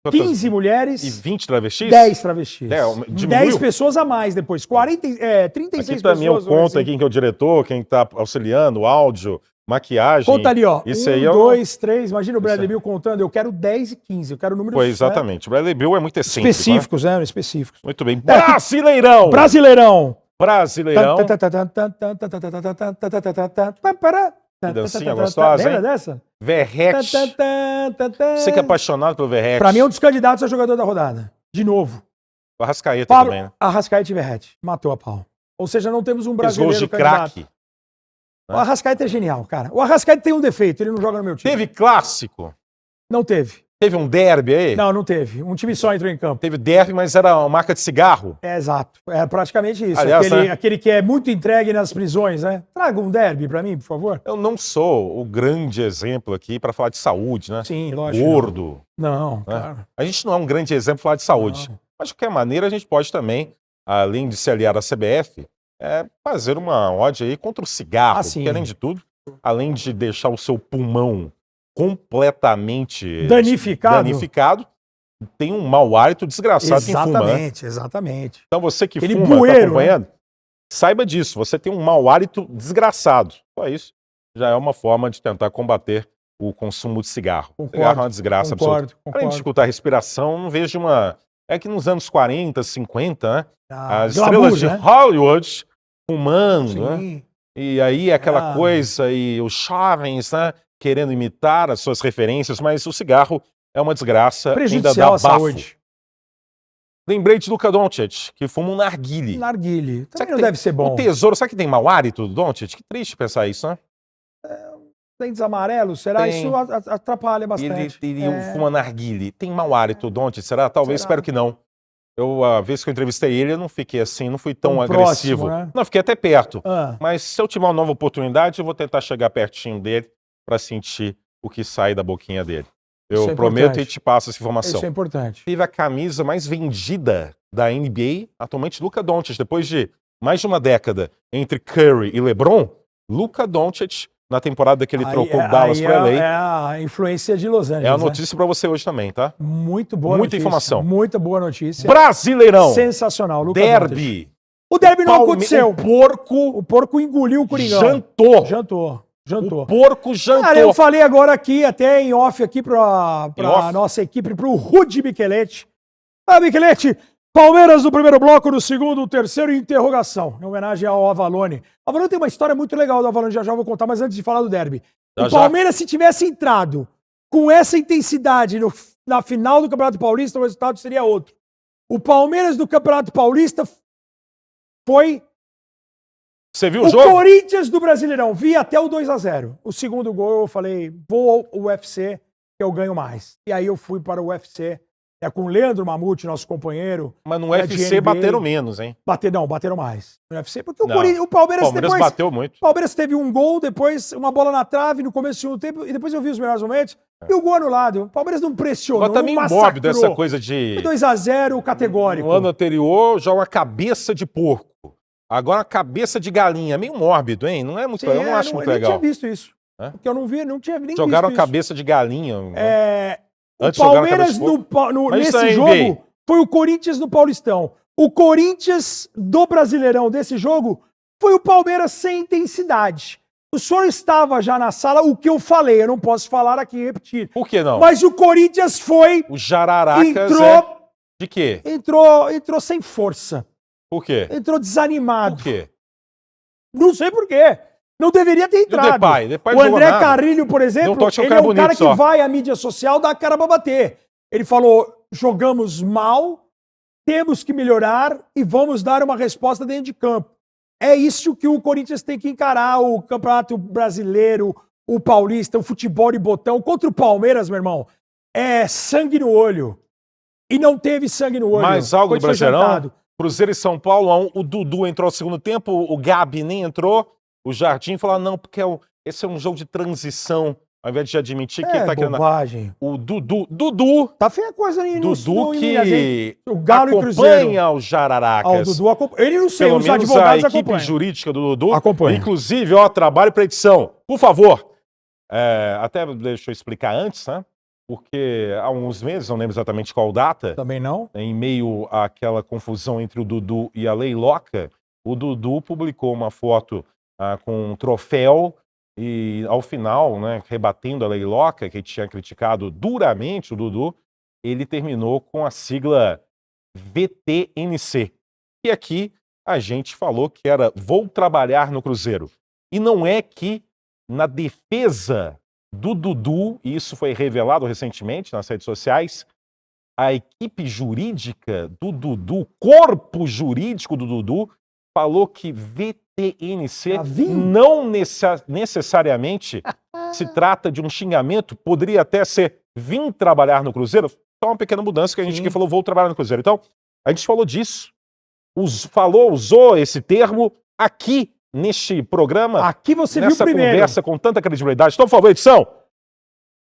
15 mulheres e 20 travestis? 10 travestis. 10 pessoas a mais depois. 36 aqui pessoas. Também eu conto aqui quem que é o diretor, quem está auxiliando, o áudio, maquiagem. Conta ali, ó. Isso 1, aí 2, 3. Imagina o Bradley Bill contando. Eu quero 10 e 15. Eu quero números. Foi exatamente. O Bradley Bill é muito excêntrico. Específicos, né? Específicos. Muito bem. Brasileirão! Brasileirão! Dancinha gostosa, hein? Lembra dessa? Verrete. Você que é apaixonado pelo Verrete. Pra mim é um dos candidatos a jogador da rodada. De novo. O Arrascaeta também, né? Arrascaeta e Verrete. Matou a pau. Ou seja, não temos um brasileiro de candidato. craque. O Arrascaeta é genial, cara. O Arrascaeta tem um defeito, ele não joga no meu time. Teve clássico? Não teve. Teve um derby aí? Não teve. Um time só entrou em campo. Teve derby, mas era uma marca de cigarro? É, exato. É praticamente isso. Aliás, aquele que é muito entregue nas prisões, né? Traga um derby pra mim, por favor. Eu não sou o grande exemplo aqui para falar de saúde, né? Sim, lógico. Gordo. Não, né? claro. A gente não é um grande exemplo para falar de saúde. Não. Mas, de qualquer maneira, a gente pode também, além de se aliar à CBF, fazer uma ode aí contra o cigarro. Porque, além de tudo, além de deixar o seu pulmão completamente danificado, tem um mau hálito desgraçado quem fuma, né? Exatamente. Então você que Aquele fuma, bueiro, tá acompanhando, saiba disso, você tem um mau hálito desgraçado. Só isso já é uma forma de tentar combater o consumo de cigarro. Cigarro é uma desgraça absoluta. Além de dificultar a respiração, não vejo uma... É que nos anos 40, 50, né? As estrelas de Hollywood fumando, né? E aí aquela coisa, e os jovens, né? Querendo imitar as suas referências, mas o cigarro é uma desgraça, ainda dá bafo. Saúde. Lembrei de Luka Doncic, que fuma um narguile. Narguile. Também não deve ser bom. O tesouro, sabe que tem mau hálito do Doncic? Que triste pensar isso, né? Dentes amarelos, será? Tem. Isso atrapalha bastante. Ele fuma narguile. Tem mau hálito, Doncic? Será? Talvez, espero que não. A vez que eu entrevistei ele, eu não fiquei assim, não fui tão agressivo. Próximo, né? Não, fiquei até perto. Mas se eu tiver uma nova oportunidade, eu vou tentar chegar pertinho dele para sentir o que sai da boquinha dele. Eu prometo e te passo essa informação. Isso é importante. Teve a camisa mais vendida da NBA, atualmente Luka Doncic. Depois de mais de uma década entre Curry e LeBron, Luka Doncic, na temporada que ele trocou Dallas para LA. É a influência de Los Angeles. É a notícia para você hoje também, tá? Muito boa Muita informação. Muita boa notícia. Brasileirão. Sensacional. Luka Derby. Doncic. O derby não aconteceu. O porco engoliu o Coringão. Jantou. O porco jantou. Cara, eu falei agora aqui, até em off aqui pra nossa equipe, pro Rudy Micheletti. Micheletti, Palmeiras no primeiro bloco, no segundo, terceiro, interrogação. Em homenagem ao Avalone. O Avalone tem uma história muito legal do Avalone, já vou contar, mas antes de falar do derby. O Palmeiras, se tivesse entrado com essa intensidade na final do Campeonato Paulista, o resultado seria outro. O Palmeiras do Campeonato Paulista foi... Você viu o jogo? O Corinthians do Brasileirão, vi até o 2-0. O segundo gol eu falei, vou ao UFC que eu ganho mais. E aí eu fui para o UFC, com o Leandro Mamute, nosso companheiro. Mas no UFC bateram menos, hein? Bateram mais. No UFC, porque o Palmeiras depois... bateu muito. O Palmeiras teve um gol, depois uma bola na trave no começo do segundo tempo, e depois eu vi os melhores momentos, e o gol anulado. O Palmeiras não pressionou, tá meio mórbido essa coisa de... 2-0 categórico. No ano anterior, joga uma cabeça de porco. Agora a cabeça de galinha, meio mórbido, hein? Não é muito legal, eu não acho muito legal. Eu não tinha visto isso. Porque eu não tinha nem Jogaram visto a cabeça de galinha. O Palmeiras nesse jogo foi o Corinthians no Paulistão. O Corinthians do Brasileirão desse jogo foi o Palmeiras sem intensidade. O senhor estava já na sala, o que eu falei, eu não posso falar aqui e repetir. Por que não? Mas o Corinthians foi... O Jararacas de quê? Entrou sem força. Por quê? Entrou desanimado. Por quê? Não sei por quê. Não deveria ter E o entrado. Depay O não jogou André nada. Carrilho, por exemplo, Deu um toque ao ele cara é um cara bonito que só. vai à mídia social dar a cara pra bater. Ele falou, jogamos mal, temos que melhorar e vamos dar uma resposta dentro de campo. É isso que o Corinthians tem que encarar, o Campeonato Brasileiro, o Paulista, o futebol de botão. Contra o Palmeiras, meu irmão, é sangue no olho. E não teve sangue no olho. Mais algo do Foi Brasileirão. jantado. Cruzeiro e São Paulo, 1. O Dudu entrou no segundo tempo, o Gabi nem entrou. O Jardim falou, não, porque esse é um jogo de transição. Ao invés de admitir que ele tá querendo... bobagem. O Dudu, Tá feia a coisa aí no Dudu em Minas, hein? que O Galo e Cruzeiro. acompanha o Jararacas. Ah, o Dudu acompanha. Ele não sei, Pelo os menos a advogados equipe acompanham. jurídica do Dudu. Acompanha. Inclusive, ó, trabalho para edição. Por favor. Até deixa eu explicar antes, né? Porque há uns meses, não lembro exatamente qual data, Também não? em meio àquela confusão entre o Dudu e a Leiloca, o Dudu publicou uma foto com um troféu e, ao final, né, rebatendo a Leiloca, que tinha criticado duramente o Dudu, ele terminou com a sigla VTNC. E aqui a gente falou que era vou trabalhar no Cruzeiro. E não é que na defesa do Dudu, e isso foi revelado recentemente nas redes sociais, a equipe jurídica do Dudu, corpo jurídico do Dudu, falou que VTNC não necessariamente se trata de um xingamento, poderia até ser vim trabalhar no Cruzeiro. Só uma pequena mudança que a gente aqui falou, vou trabalhar no Cruzeiro. Então, a gente falou disso, usou esse termo aqui neste programa, aqui você viu nessa primeiro. conversa com tanta credibilidade. Então, por favor, edição,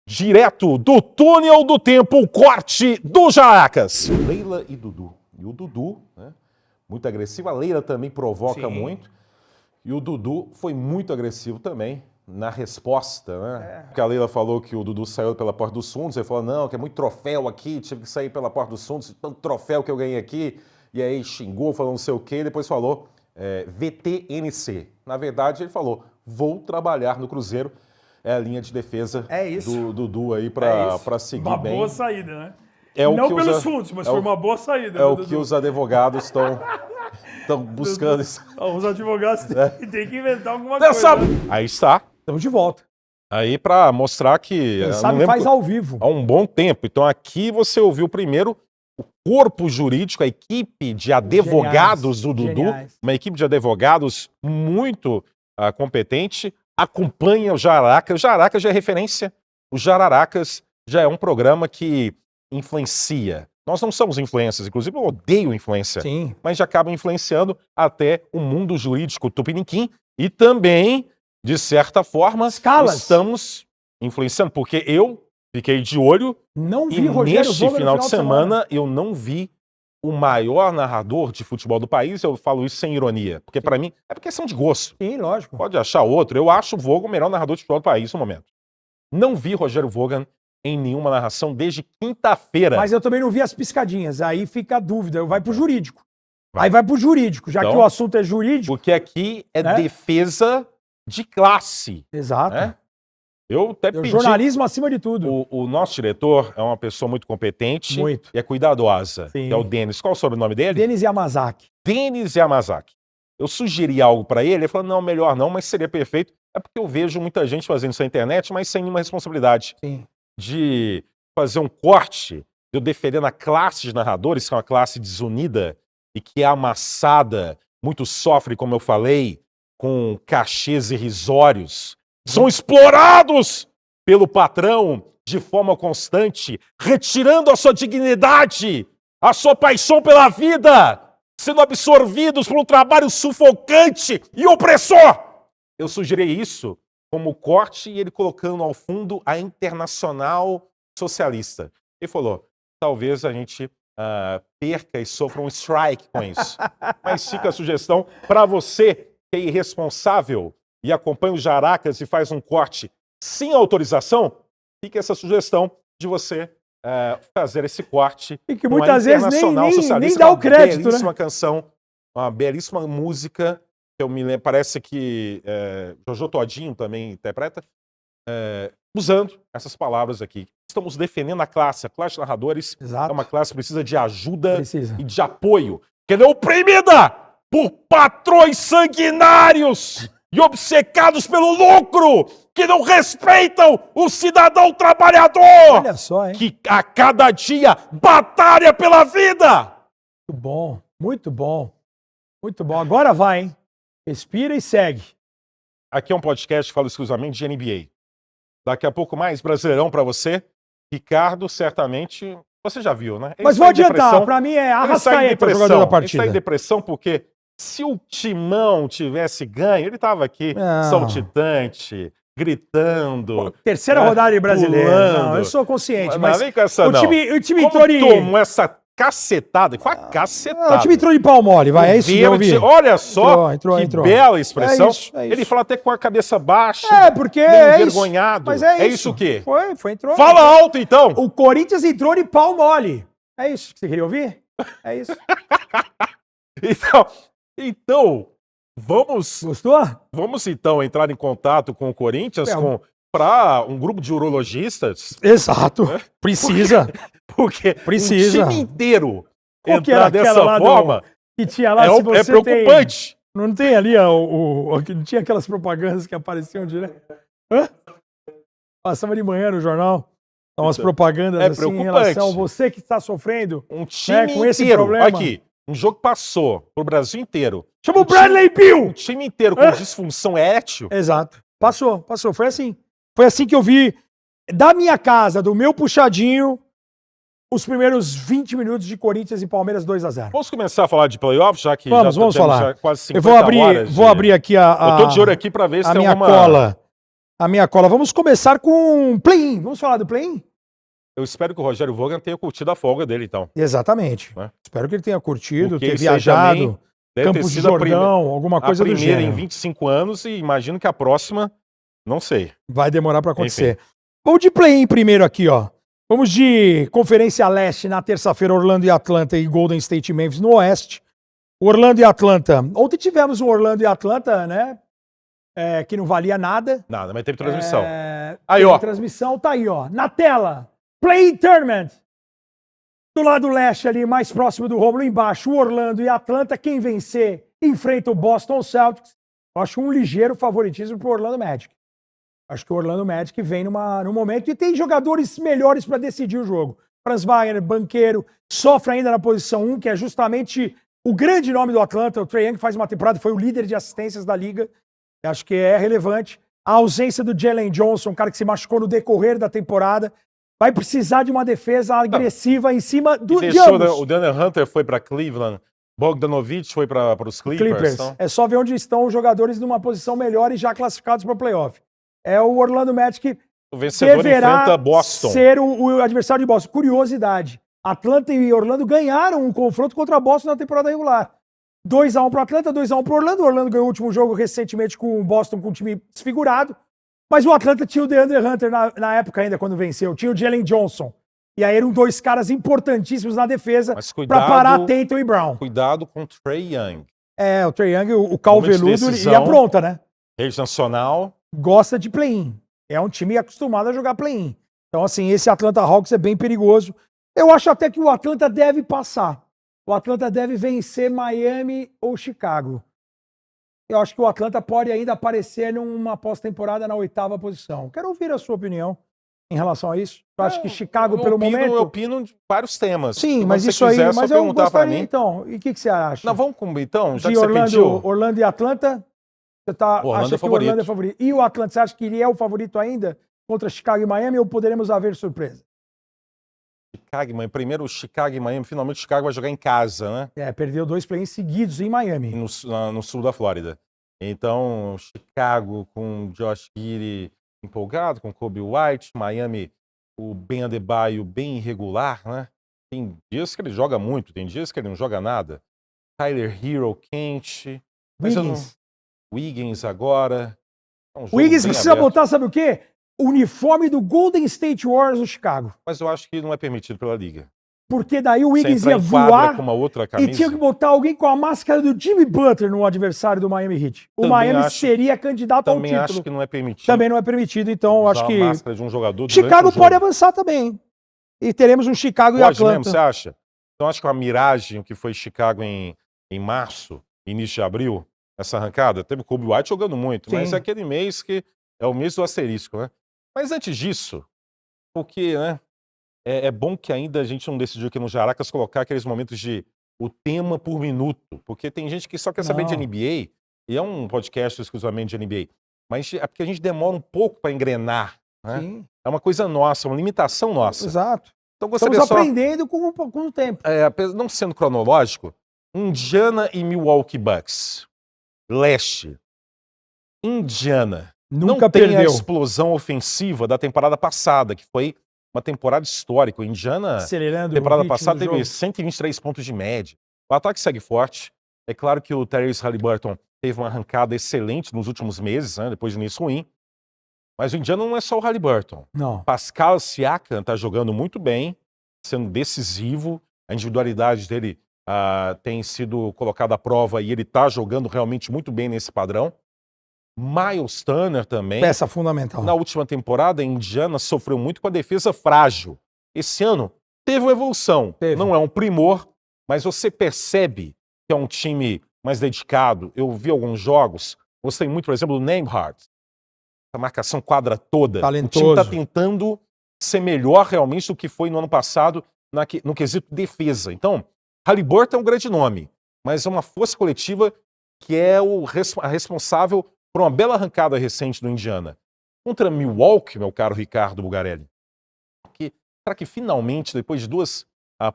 direto do túnel do tempo, o corte do Jaracas. Leila e Dudu. E o Dudu, né, muito agressivo. A Leila também provoca muito. E o Dudu foi muito agressivo também na resposta, né? Porque a Leila falou que o Dudu saiu pela porta dos fundos. Ele falou, não, que é muito troféu aqui, tive que sair pela porta dos fundos, tanto troféu que eu ganhei aqui. E aí xingou, falou não sei o quê, e depois falou VTNC. Na verdade, ele falou, vou trabalhar no Cruzeiro. É a linha de defesa do Dudu aí para seguir uma bem. Uma boa saída, né? É o não que pelos fundos, mas foi uma boa saída. É o que os advogados estão buscando. Os advogados têm que inventar alguma coisa. Aí está. Estamos de volta. Aí para mostrar que... Quem sabe faz ao vivo. Há um bom tempo. Então aqui você ouviu primeiro o corpo jurídico, a equipe de advogados do Dudu, uma equipe de advogados muito competente, acompanha o Jararacas. O Jararacas já é referência. O Jararacas já é um programa que influencia. Nós não somos influencers, inclusive eu odeio influência. Sim. Mas já acabam influenciando até o mundo jurídico tupiniquim e também, de certa forma, estamos influenciando. Porque eu fiquei de olho não vi e Rogério neste final de semana eu não vi o maior narrador de futebol do país. Eu falo isso sem ironia, porque para mim é questão de gosto. Sim, lógico. Pode achar outro. Eu acho o Vogan o melhor narrador de futebol do país no momento. Não vi Rogério Vogan em nenhuma narração desde quinta-feira. Mas eu também não vi as piscadinhas. Aí fica a dúvida. Vai pro jurídico. Aí vai pro jurídico, já que o assunto é jurídico. Porque aqui é defesa de classe. Exato. Né? Eu até pedi... Jornalismo acima de tudo. O nosso diretor é uma pessoa muito competente e é cuidadosa. Que é o Denis. Qual é o sobrenome dele? Denis Yamazaki. Denis Yamazaki. Eu sugeri algo para ele falou, não, melhor não, mas seria perfeito. É porque eu vejo muita gente fazendo isso na internet, mas sem nenhuma responsabilidade. Sim. De fazer um corte, de eu defendendo a classe de narradores, que é uma classe desunida e que é amassada, muito sofre, como eu falei, com cachês irrisórios. São explorados pelo patrão de forma constante, retirando a sua dignidade, a sua paixão pela vida, sendo absorvidos por um trabalho sufocante e opressor. Eu sugeri isso como corte e ele colocando ao fundo a Internacional Socialista. Ele falou, talvez a gente perca e sofra um strike com isso. Mas fica a sugestão para você que é irresponsável e acompanha o Jaracas e faz um corte sem autorização, fica essa sugestão de você fazer esse corte. E que muitas vezes nem dá o crédito, uma belíssima canção, uma belíssima música, que eu me lembro, parece que Jojo Todinho também interpreta, usando essas palavras aqui. Estamos defendendo a classe de narradores. Exato. É uma classe que precisa de ajuda e de apoio, que não é oprimida por patrões sanguinários e obcecados pelo lucro, que não respeitam o cidadão trabalhador, Olha só, hein? que a cada dia batalha pela vida. Muito bom, muito bom. Muito bom. Agora vai, hein? Respira e segue. Aqui é um podcast que fala exclusivamente de NBA. Daqui a pouco mais Brasileirão pra você. Ricardo, certamente, você já viu, né? Ele Mas sai vou em depressão. adiantar, pra mim é Ele sai em Arrascaeta o jogador da depressão. Ele partida. sai em depressão porque se o Timão tivesse ganho, ele tava aqui Não. saltitante, gritando. Terceira né, rodada de brasileiro. Não, pulando. eu sou consciente, Não, mas vem com essa, o não. time Como entrou de... tomou essa cacetada? Foi uma cacetada. O time entrou de pau mole, vai, é isso que eu ouvi. Verde, olha só, Entrou. que bela expressão. É isso. Ele fala até com a cabeça baixa, É, porque meio é envergonhado. isso. Mas é isso o quê? Entrou. Fala alto, então! O Corinthians entrou de pau mole. É isso que você queria ouvir? É isso. Então, vamos Gostou? entrar em contato com o Corinthians É, para um grupo de urologistas, Exato. Precisa. porque Precisa. o time inteiro Qual que era entrar aquela dessa lá forma que tinha lá, se você preocupante. Não tem ali, ó, não tinha aquelas propagandas que apareciam direto? Hã? Passava de manhã no jornal, umas propagandas É assim em preocupante. relação a você que está sofrendo. Um time com esse inteiro, problema. aqui, um jogo que passou pro Brasil inteiro. Chama o Um time- Bradley Beal! Um time inteiro com disfunção erétil. Exato. Passou. Foi assim. Foi assim que eu vi da minha casa, do meu puxadinho, os primeiros 20 minutos de Corinthians e Palmeiras 2-0. Vamos começar a falar de playoffs, já que Vamos temos falar. já quase 50 Eu vou abrir aqui Eu tô de olho aqui pra ver se a tem minha alguma... cola. A minha cola. Vamos começar com play-in. Vamos falar do play-in? Eu espero que o Rogério Vogan tenha curtido a folga dele, então. Exatamente. Né? Espero que ele tenha curtido, Porque ter isso aí viajado, também deve ter Campos de sido Jordão, alguma coisa a do primeira gênero. em 25 anos e imagino que a próxima, não sei. Vai demorar para acontecer. Vamos de play-in primeiro aqui, ó. Vamos de Conferência Leste na terça-feira, Orlando e Atlanta e Golden State e Memphis no Oeste. Orlando e Atlanta. Ontem tivemos um Orlando e Atlanta, né? Que não valia nada. Nada, mas teve transmissão. Aí, Aí, ó. A transmissão tá aí, ó. Na tela. Play-in Tournament. Do lado leste ali, mais próximo do Rômulo, embaixo, o Orlando e Atlanta. Quem vencer enfrenta o Boston Celtics. Eu acho um ligeiro favoritismo pro Orlando Magic. Acho que o Orlando Magic vem num momento e tem jogadores melhores para decidir o jogo. Franz Wagner, banqueiro, sofre ainda na posição 1, que é justamente o grande nome do Atlanta. O Trae Young faz uma temporada, foi o líder de assistências da liga. Acho que é relevante. A ausência do Jalen Johnson, um cara que se machucou no decorrer da temporada, vai precisar de uma defesa agressiva em cima de ambos. O Daniel Hunter foi para Cleveland, Bogdanovic foi para os Clippers. Então... É só ver onde estão os jogadores numa posição melhor e já classificados para o playoff. É o Orlando Magic o vencedor deverá enfrenta Boston. ser o adversário de Boston. Curiosidade, Atlanta e Orlando ganharam um confronto contra Boston na temporada regular. 2-1 para Atlanta, 2-1 para Orlando. O Orlando ganhou o último jogo recentemente com o Boston, com um time desfigurado. Mas o Atlanta tinha o DeAndre Hunter na época ainda, quando venceu. Tinha o Jalen Johnson. E aí eram dois caras importantíssimos na defesa para parar Tatum e Brown. Cuidado com o Trae Young. O Trae Young, o calveludo, e apronta, né? Rede nacional. Gosta de play-in. É um time acostumado a jogar play-in. Então, assim, esse Atlanta Hawks é bem perigoso. Eu acho até que o Atlanta deve passar. O Atlanta deve vencer Miami ou Chicago. Eu acho que o Atlanta pode ainda aparecer numa pós-temporada na 8ª posição. Quero ouvir a sua opinião em relação a isso. Eu acho que Chicago, pelo momento... Eu opino de vários temas. Sim, mas isso aí... Mas eu gostaria, então. E o que você acha? Não, vamos com então, já de que você pediu. Orlando e Atlanta... Você acha que o Orlando é favorito? E o Atlanta, você acha que ele é o favorito ainda contra Chicago e Miami ou poderemos haver surpresa? Primeiro o Chicago e Miami, finalmente o Chicago vai jogar em casa, né? Perdeu 2 play-ins seguidos em Miami. No sul da Flórida. Então, Chicago com Josh Giddey empolgado, com Kobe White, Miami, o Ben Adebayo bem irregular, né? Tem dias que ele joga muito, tem dias que ele não joga nada. Tyler Hero quente. Wiggins agora. O Wiggins precisa botar, sabe o quê? O uniforme do Golden State Warriors do Chicago. Mas eu acho que não é permitido pela liga. Porque daí o Wiggins ia voar com uma outra camisa. e tinha que botar alguém com a máscara do Jimmy Butler no adversário do Miami Heat. O Miami seria candidato ao título. Também acho que não é permitido. Também não é permitido, então eu acho que... a máscara de um jogador Chicago pode avançar também. E teremos um Chicago e Atlanta. Mesmo, você acha? Então acho que a miragem que foi Chicago em março, início de abril, essa arrancada, teve o Kobe White jogando muito, mas Sim. é aquele mês que é o mês do asterisco, né? Mas antes disso, porque, né, é bom que ainda a gente não decidiu aqui no Jaracas colocar aqueles momentos de o tema por minuto, porque tem gente que só quer saber de Não. NBA, e é um podcast exclusivamente de NBA, mas é porque a gente demora um pouco para engrenar, né? Sim. É uma coisa nossa, uma limitação nossa. Exato. Então gostaria Estamos só, aprendendo com o tempo. não sendo cronológico, Indiana e Milwaukee Bucks. Leste. Indiana Nunca não tem a perdeu. explosão ofensiva da temporada passada, que foi uma temporada histórica. O Indiana, Acelerando temporada o ritmo passada, do teve jogo. 123 pontos de média. O ataque segue forte. É claro que o Tyrese Haliburton teve uma arrancada excelente nos últimos meses, né, depois de início ruim. Mas o Indiana não é só o Haliburton. Não. Pascal Siakam está jogando muito bem, sendo decisivo. A individualidade dele tem sido colocada à prova e ele está jogando realmente muito bem nesse padrão. Miles Turner também. Peça fundamental. Na última temporada, a Indiana sofreu muito com a defesa frágil. Esse ano teve uma evolução. Teve. Não é um primor, mas você percebe que é um time mais dedicado. Eu vi alguns jogos, gostei muito, por exemplo, do Nembhard. A marcação quadra toda. Talentoso. O time está tentando ser melhor realmente do que foi no ano passado no quesito defesa. Então, Haliburton é um grande nome, mas é uma força coletiva que é a responsável por uma bela arrancada recente do Indiana. Contra Milwaukee, meu caro Ricardo Bugarelli. Será que finalmente, depois de 2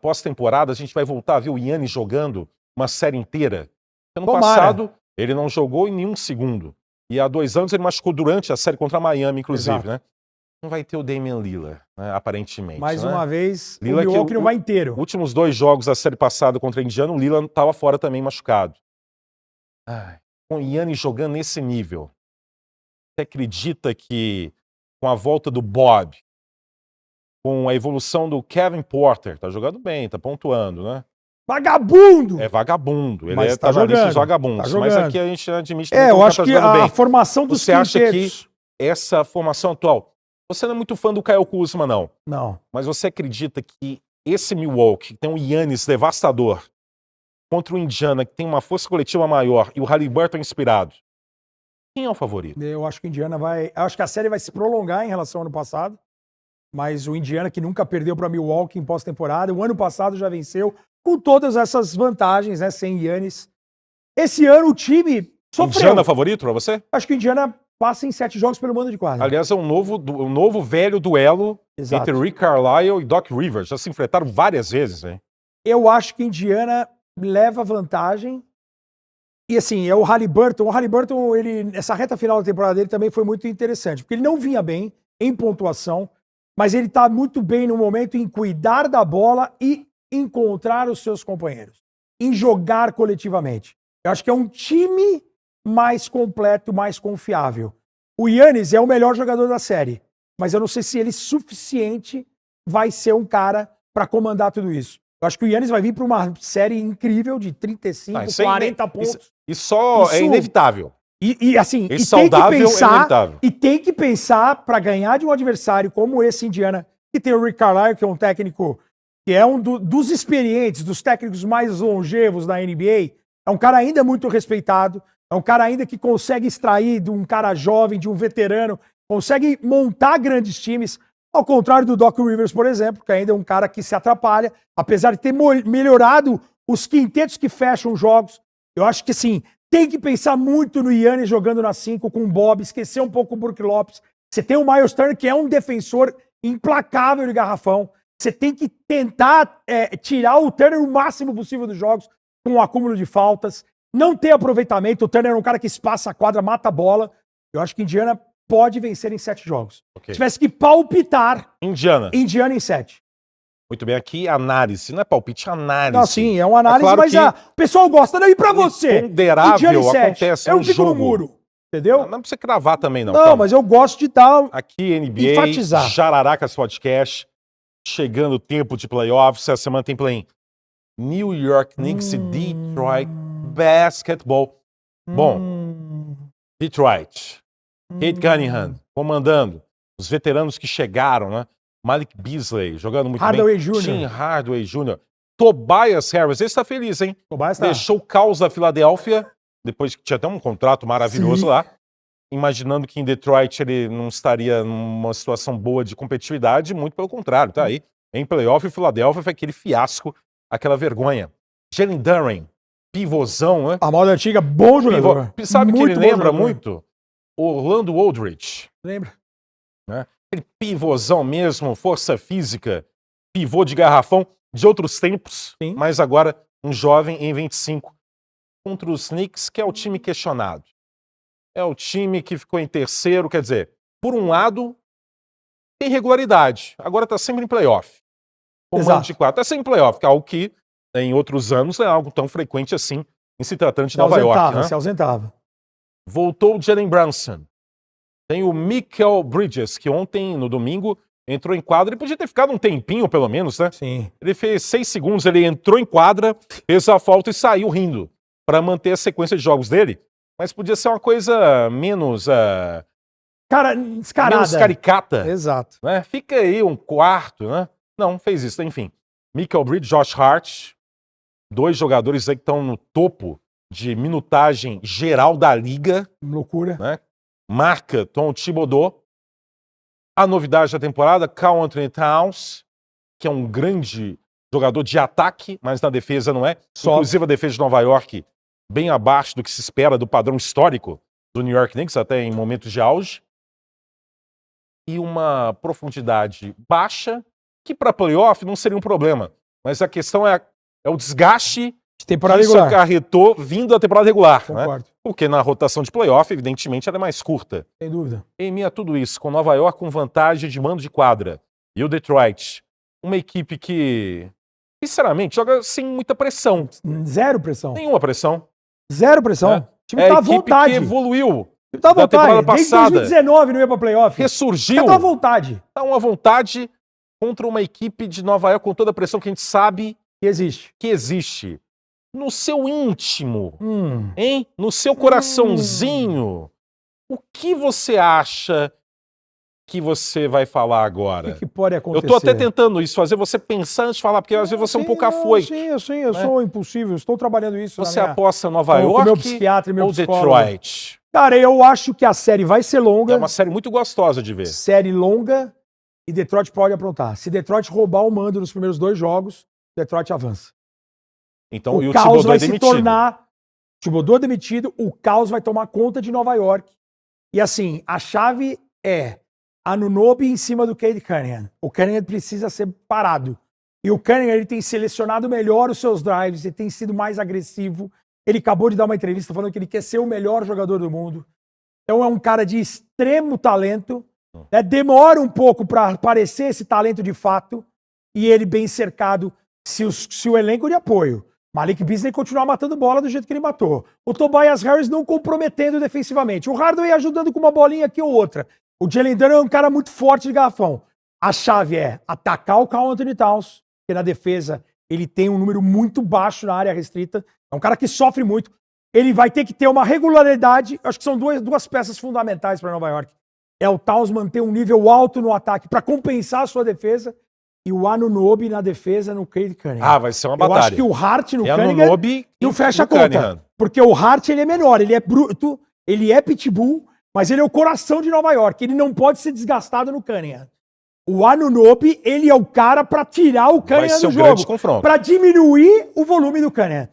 pós-temporadas, a gente vai voltar a ver o Giannis jogando uma série inteira? Ano passado, ele não jogou em nenhum segundo. E há 2 anos ele machucou durante a série contra Miami, inclusive, Exato. né? Não vai ter o Damian Lillard, né, aparentemente. Mais né? uma vez, Lillard, o Milwaukee não vai inteiro. Últimos 2 jogos da série passada contra o Indiana, o Lillard estava fora também, machucado. Com o Giannis jogando nesse nível, você acredita que com a volta do Bob, com a evolução do Kevin Porter, tá jogando bem, tá pontuando, né? Vagabundo! É vagabundo, ele Mas tá na lista dos jogando, vagabundos. tá jogando. Mas aqui a gente admite Eu o acho cara que tá jogando a bem. formação dos Você acha quintetos... que essa formação atual... Você não é muito fã do Kyle Kuzma, não. Não. Mas você acredita que esse Milwaukee, que tem um Giannis devastador, contra o Indiana, que tem uma força coletiva maior, e o Haliburton inspirado, quem é o favorito? Eu acho que o Indiana vai... Eu acho que a série vai se prolongar em relação ao ano passado. Mas o Indiana, que nunca perdeu para Milwaukee em pós-temporada, o ano passado já venceu, com todas essas vantagens, né? Sem Giannis. Esse ano o time sofreu. Indiana favorito para você? Acho que o Indiana passa em 7 jogos pelo mando de quadra. Aliás, é um novo velho duelo Exato. entre Rick Carlisle e Doc Rivers. Já se enfrentaram várias vezes, hein? Eu acho que Indiana leva vantagem. E assim, é o Haliburton. O Haliburton, essa reta final da temporada dele também foi muito interessante, porque ele não vinha bem em pontuação, mas ele tá muito bem no momento em cuidar da bola e encontrar os seus companheiros, em jogar coletivamente. Eu acho que é um time mais completo, mais confiável. O Giannis é o melhor jogador da série, mas eu não sei se ele suficiente vai ser um cara para comandar tudo isso. Eu acho que o Giannis vai vir para uma série incrível de 35, 40 pontos. Isso só é inevitável. E assim, Esse saudável é inevitável. E tem que pensar para ganhar de um adversário como esse Indiana, que tem o Rick Carlisle, que é um técnico que é um dos experientes, dos técnicos mais longevos da NBA. É um cara ainda muito respeitado, é um cara ainda que consegue extrair de um cara jovem, de um veterano, consegue montar grandes times, ao contrário do Doc Rivers, por exemplo, que ainda é um cara que se atrapalha, apesar de ter melhorado os quintetos que fecham jogos. Eu acho que, sim, tem que pensar muito no Giannis jogando na 5 com o Bob, esquecer um pouco o Brook Lopes. Você tem o Miles Turner, que é um defensor implacável de garrafão. Você tem que tentar tirar o Turner o máximo possível dos jogos com o acúmulo de faltas. Não ter aproveitamento. O Turner é um cara que espaça a quadra, mata a bola. Eu acho que Indiana pode vencer em 7 jogos. Okay. Se tivesse que palpitar, Indiana em 7. Muito bem, aqui análise, não é palpite, análise. Não, sim, é uma análise, claro mas o pessoal gosta. Não, e pra você? Ponderável acontece eu fico no muro, entendeu? Não precisa cravar também, não. Não, calma. mas eu gosto de dar... Aqui, NBA, enfatizar. Jararacas Podcast, chegando o tempo de playoffs, essa semana tem play-in. New York Knicks e Detroit Basketball. Bom, Detroit, Kate Cunningham comandando, os veteranos que chegaram, né? Malik Beasley jogando muito Hardaway bem. Jr. Tim Hardaway Jr. Tobias Harris. Esse tá feliz, hein? Tobias tá. Deixou o caos da Filadélfia, depois que tinha até um contrato maravilhoso lá, imaginando que em Detroit ele não estaria numa situação boa de competitividade, muito pelo contrário, tá aí. Em playoff, o Filadélfia foi aquele fiasco, aquela vergonha. Jalen Duren, pivôzão, né? A moda antiga, bom jogador. Sabe que ele bom lembra jogador. muito? Orlando Aldridge. Lembra? Né? Aquele pivôzão mesmo, força física, pivô de garrafão de outros tempos, Sim. mas agora um jovem em 25 contra os Knicks, que é o time questionado. É o time que ficou em terceiro, quer dizer, por um lado, tem regularidade, agora tá sempre em playoff. Comando de 4, tá sempre em playoff, que é algo que em outros anos não é algo tão frequente assim, em se tratando de Nova York. Né? Se ausentava. Voltou o Jalen Brunson. Tem o Mikal Bridges, que ontem, no domingo, entrou em quadra. Ele podia ter ficado um tempinho, pelo menos, né? Sim. Ele fez 6 segundos, ele entrou em quadra, fez a falta e saiu rindo para manter a sequência de jogos dele. Mas podia ser uma coisa menos... Cara, descarada. menos caricata. Exato. Né? Fica aí um quarto, né? Não, fez isso. Enfim, Mikal Bridges, Josh Hart, 2 jogadores aí que estão no topo de minutagem geral da liga. Loucura. Né? Marca Tom Thibodeau. A novidade da temporada, Karl Anthony Towns, que é um grande jogador de ataque, mas na defesa não é. Inclusive a defesa de Nova York, bem abaixo do que se espera do padrão histórico do New York Knicks, até em momentos de auge. E uma profundidade baixa, que para playoff não seria um problema. Mas a questão é o desgaste de temporada que isso regular. acarretou vindo da temporada regular. Concordo. Né? Porque na rotação de playoff, evidentemente, ela é mais curta. Sem dúvida. Em meio a tudo isso, com Nova York com vantagem de mando de quadra, e o Detroit, uma equipe que, sinceramente, joga sem muita pressão. Zero pressão. Nenhuma pressão. Zero pressão. O time tá à equipe vontade. que evoluiu Tá à da temporada vontade. Desde passada. 2019 não ia pra playoff. Ressurgiu. Tá à vontade. Tá uma vontade contra uma equipe de Nova York com toda a pressão que a gente sabe Que existe. que existe. No seu íntimo, hein? No seu coraçãozinho, o que você acha que você vai falar agora? O que pode acontecer? Eu tô até tentando isso, fazer você pensar antes de falar, porque às vezes você é um pouco afoito. Sim, eu sou impulsivo, eu estou trabalhando isso. Você aposta Nova York meu psiquiatra e meu ou psicólogo. Detroit? Cara, eu acho que a série vai ser longa. É uma série muito gostosa de ver. Série longa e Detroit pode aprontar. Se Detroit roubar o mando nos primeiros 2 jogos, Detroit avança. Então, O e o caos Thibodeau vai é se demitido. tornar... Thibodeau é demitido, o caos vai tomar conta de Nova York. E assim, a chave é Anunoby em cima do Cade Cunningham. O Cunningham precisa ser parado. E o Cunningham, ele tem selecionado melhor os seus drives, ele tem sido mais agressivo. Ele acabou de dar uma entrevista falando que ele quer ser o melhor jogador do mundo. Então é um cara de extremo talento. Né? Demora um pouco para aparecer esse talento de fato. E ele bem cercado, se o elenco de apoio. Malik Beasley continuar matando bola do jeito que ele matou. O Tobias Harris não comprometendo defensivamente. O Hardaway ajudando com uma bolinha aqui ou outra. O Jalen Duren é um cara muito forte de garrafão. A chave é atacar o Karl Anthony Towns, que na defesa ele tem um número muito baixo na área restrita. É um cara que sofre muito. Ele vai ter que ter uma regularidade. Acho que são duas peças fundamentais para Nova York. É o Towns manter um nível alto no ataque para compensar a sua defesa. E o Anunoby na defesa no Cade Cunningham. Ah, vai ser uma batalha. Eu acho que o Hart no Cunningham Anunoby não fecha a no conta. Cunningham. Porque o Hart ele é menor, ele é bruto, ele é pitbull, mas ele é o coração de Nova York. Ele não pode ser desgastado no Cunningham. O Anunoby, ele é o cara pra tirar o Cunningham Vai ser do um grande jogo. confronto. Pra diminuir o volume do Cunningham.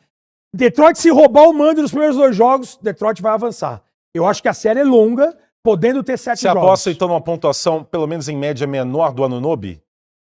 Detroit, se roubar o mando nos primeiros 2 jogos, Detroit vai avançar. Eu acho que a série é longa, podendo ter 7 Você jogos. aposta então numa pontuação, pelo menos em média, menor do Anunoby?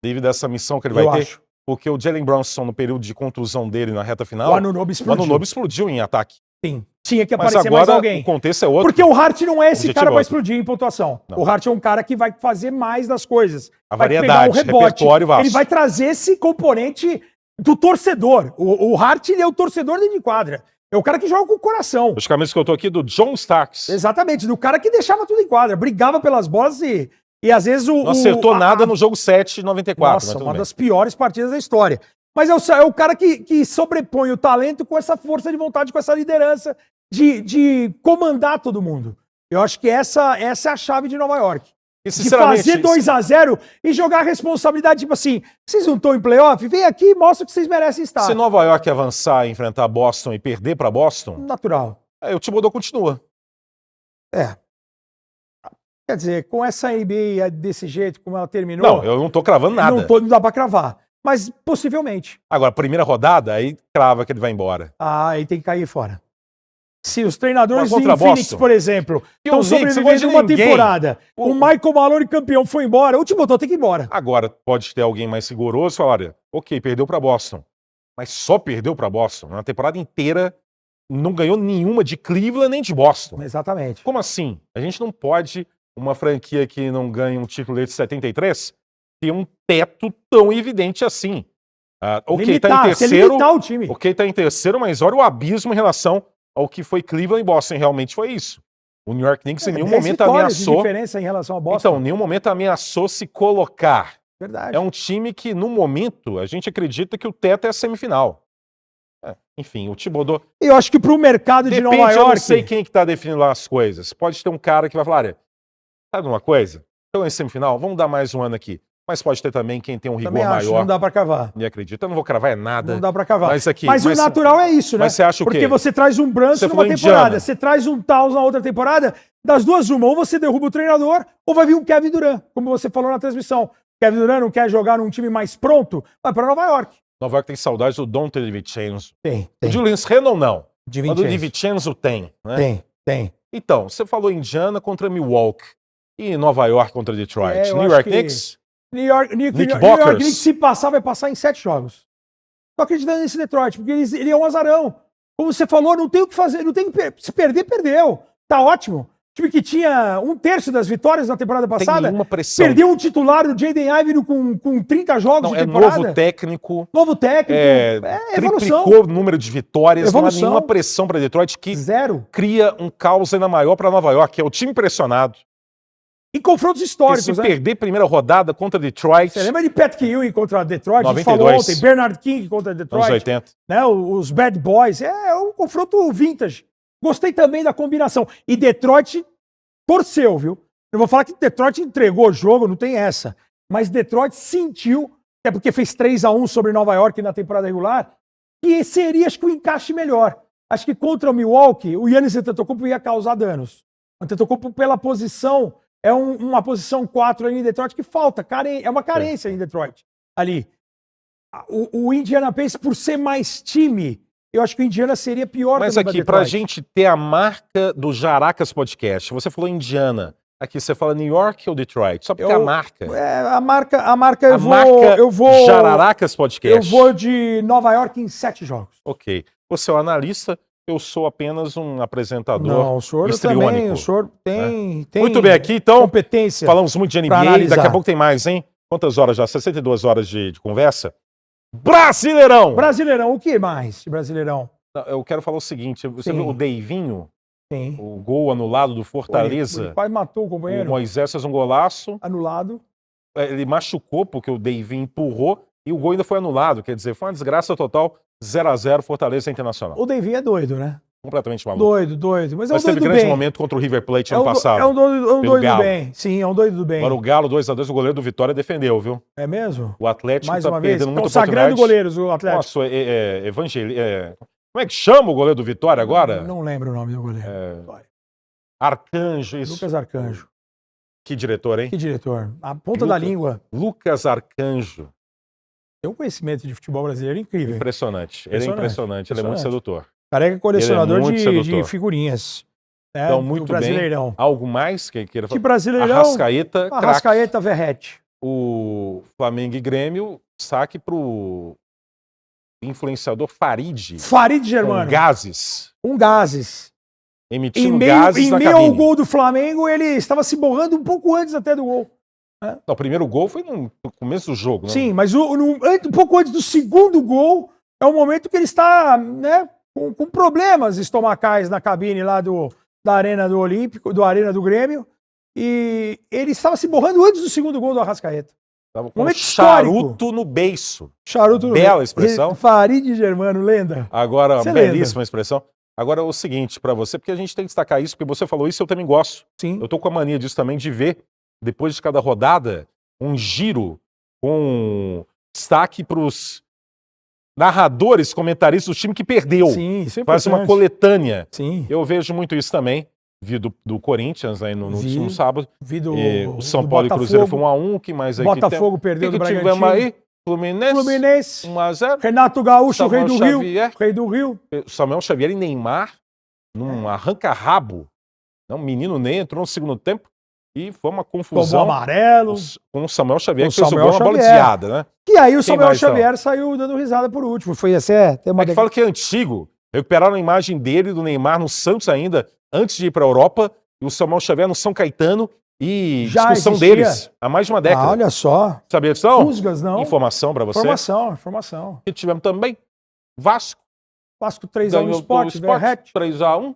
Devido a essa missão que ele vai ter? Acho. Porque o Jalen Brunson, no período de contusão dele na reta final, O Anunoby explodiu em ataque. Sim. Tinha que Mas aparecer mais agora alguém. o contexto é outro. Porque o Hart não é esse Objetivo cara pra outro. explodir em pontuação. Não. O Hart é um cara que vai fazer mais das coisas. A vai variedade, pegar um rebote. repertório vasto. Ele vai trazer esse componente do torcedor. O Hart, ele é o torcedor dentro de quadra. É o cara que joga com o coração. Os camisas que eu tô aqui do John Starks. Exatamente, do cara que deixava tudo em quadra. Brigava pelas bolas e às vezes Não acertou nada no jogo 7 94. Nossa, mas tudo uma bem. das piores partidas da história. Mas é o cara que sobrepõe o talento com essa força de vontade, com essa liderança de comandar todo mundo. Eu acho que essa é a chave de Nova York. Que, de sinceramente, fazer 2-0 e jogar a responsabilidade, tipo assim, vocês não estão em playoff? Vem aqui e mostra que vocês merecem estar. se Nova York avançar e enfrentar Boston e perder para Boston, Natural. aí o Thibodeau continua. Quer dizer, com essa NBA desse jeito, como ela terminou... Não, eu não tô cravando nada. Não dá pra cravar. Mas possivelmente. Agora, primeira rodada, aí crava que ele vai embora. Aí tem que cair fora. Se os treinadores Mas contra em Phoenix, Boston? por exemplo, E estão o Knicks, sobrevivendo não uma de ninguém. temporada, o Michael Malone campeão foi embora, o Thibodeau tem que ir embora. Agora, pode ter alguém mais rigoroso e falar, olha, ok, perdeu para Boston. Mas só perdeu para Boston. Na temporada inteira, não ganhou nenhuma de Cleveland nem de Boston. Exatamente. Como assim? A gente não pode, uma franquia que não ganha um título desde 73, ter um teto tão evidente assim. Limitar, tá em terceiro. limitar o time. Ok, tá em terceiro, mas olha o abismo em relação ao que foi Cleveland e Boston. Realmente foi isso. O New York Knicks em nenhum 10 momento vitórias de ameaçou. diferença em relação ao Boston. Então, em nenhum momento ameaçou se colocar. Verdade. É um time que, no momento, a gente acredita que o teto é a semifinal. Enfim, o Thibodeau... Eu acho que pro mercado de Depende, Nova York... eu não sei quem que tá definindo lá as coisas. Pode ter um cara que vai falar, olha, sabe uma coisa? Então, em semifinal, vamos dar mais um ano aqui. Mas pode ter também quem tem um rigor também acho, maior. não dá pra cavar. Me acredita, eu não vou cravar nada. Não dá pra cavar. Mas o natural é isso, né? Mas você acha o quê? Porque você traz um Brunson Você numa falou temporada, Indiana. você traz um Towns na outra temporada, das duas uma, ou você derruba o treinador, ou vai vir um Kevin Durant, como você falou na transmissão. Kevin Durant não quer jogar num time mais pronto, vai pra Nova York. Nova York tem saudades do Dante DiVincenzo. Tem. O Julius Randle não. De Mas o DiVincenzo tem, né? Tem. Então, você falou Indiana contra Milwaukee e Nova York contra Detroit. eu New acho York que- Knicks? New York Knicks, se passar, vai passar em 7 jogos. Tô acreditando nesse Detroit, porque ele é um azarão. Como você falou, não tem o que fazer, não tem se perder, perdeu. Tá ótimo. O time que tinha 1/3 das vitórias na temporada Tem passada, nenhuma pressão. perdeu um titular, o Jaden Ivey, com 30 jogos Não, de é temporada. novo técnico. Novo técnico. Evolução. Triplicou o número de vitórias. Evolução. Não há nenhuma pressão para Detroit que Zero. cria um caos ainda maior para Nova York, que é o time pressionado. Em confrontos E históricos, se né? perder primeira rodada contra Detroit, Você lembra de Patrick Ewing contra Detroit? A gente 92. falou ontem, Bernard King contra anos Detroit. 80. Né, os Bad Boys. É um confronto vintage. Gostei também da combinação. E Detroit torceu, viu? Eu vou falar que Detroit entregou o jogo, não tem essa. Mas Detroit sentiu, até porque fez 3-1 sobre Nova York na temporada regular, que seria, acho que, um encaixe melhor. Acho que contra o Milwaukee, o Giannis Antetokounmpo ia causar danos. O Antetokounmpo, pela posição, é uma posição 4 ali em Detroit que falta. É uma carência em Detroit. Ali. O Indiana Pacers, por ser mais time, eu acho que o Indiana seria pior Mas também aqui, pra pra Detroit. gente ter a marca do Jaracas Podcast, você falou Indiana. Aqui você fala New York ou Detroit? Só porque a marca. A marca eu vou Jararacas Podcast. Eu vou de Nova York em 7 jogos. Ok. Você é o analista, eu sou apenas um apresentador Não, o senhor histriônico. também, o senhor tem Muito bem, aqui então, competência. falamos muito de pra NBA, analisar. daqui a pouco tem mais, hein? Quantas horas já? 62 horas de conversa? Brasileirão! Brasileirão, o que mais de Brasileirão? Não, eu quero falar o seguinte, você Sim. viu o Deivinho, Tem. o gol anulado do Ele Fortaleza? quase matou o O companheiro. Moisés fez um golaço, Anulado. ele machucou porque o Deivinho empurrou e o gol ainda foi anulado, quer dizer, foi uma desgraça total, 0-0 Fortaleza Internacional. O Davi é doido, né? Completamente maluco. Doido. Mas é um Mas teve doido grande bem. momento contra o River Plate É ano um passado. doido pelo do Galo. bem. Sim, é um doido do bem. Agora o Galo 2-2, o goleiro do Vitória defendeu, viu? É mesmo? O Atlético Mais tá uma vez. perdendo muita Consagrando oportunidade. goleiros, o Atlético. Nossa, como é que chama o goleiro do Vitória agora? Não lembro o nome do goleiro. Arcanjo, isso. Lucas Arcanjo. Que diretor, hein? Que diretor. A ponta da língua. Lucas Arcanjo. Tem um conhecimento de futebol brasileiro incrível. Impressionante. Ele é impressionante, ele é muito sedutor. Careca é colecionador Ele é muito de sedutor. figurinhas. Né, Então, do muito Brasileirão. bem. Algo mais que queira Que falar? Brasileirão. Arrascaeta, craque. Arrascaeta Verrete. O Flamengo e Grêmio, saque pro influenciador Farid. Farid Com Germano. gases. Gases. Emitindo Em meio gases na ao cabine. gol do Flamengo, ele estava se borrando um pouco antes até do gol. Não, o primeiro gol foi no começo do jogo. Né? Sim, mas um pouco antes do segundo gol, é o momento que ele está, né, com problemas estomacais na cabine lá da Arena do Olímpico, da Arena do Grêmio. E ele estava se borrando antes do segundo gol do Arrascaeta. Tava com Momento charuto no beiço. Charuto no Bela meio. expressão. Farid Germano, lenda. Agora, Você belíssima expressão. Agora, o seguinte, pra você, porque a gente tem que destacar isso, porque você falou isso, eu também gosto. Sim. Eu tô com a mania disso também, de ver depois de cada rodada, um giro com destaque para os narradores, comentaristas do time que perdeu. Sim, isso é Faz uma coletânea. Sim. Eu vejo muito isso também. Vi do Corinthians aí no último sábado. Vi O São Paulo e Cruzeiro foi 1x1. O que mais aí Botafogo que perdeu do tivemos Bragantino. aí? Fluminense. 1x0. Renato Gaúcho, Samuel rei do Xavier. Rio. Rei do Rio. Samuel Xavier e Neymar, num arranca-rabo. O menino Ney entrou no segundo tempo e foi uma confusão. Tomou amarelo. Com o Samuel Xavier, O que fez o Samuel gol na bola Xavier. desviada, né? E aí o Quem Samuel mais, então? Xavier saiu dando risada por último. Foi assim, tem uma... É que fala que é antigo. Recuperaram a imagem dele, do Neymar, no Santos ainda, antes de ir para a Europa, e o Samuel Xavier no São Caetano, e Já discussão existia. deles há mais de uma década. olha só. Sabia disso não? Rusgas, não. Informação para você. Informação. E tivemos também Vasco, Vasco 3x1 ganhou no do Sport, Sport, Verret. 3x1.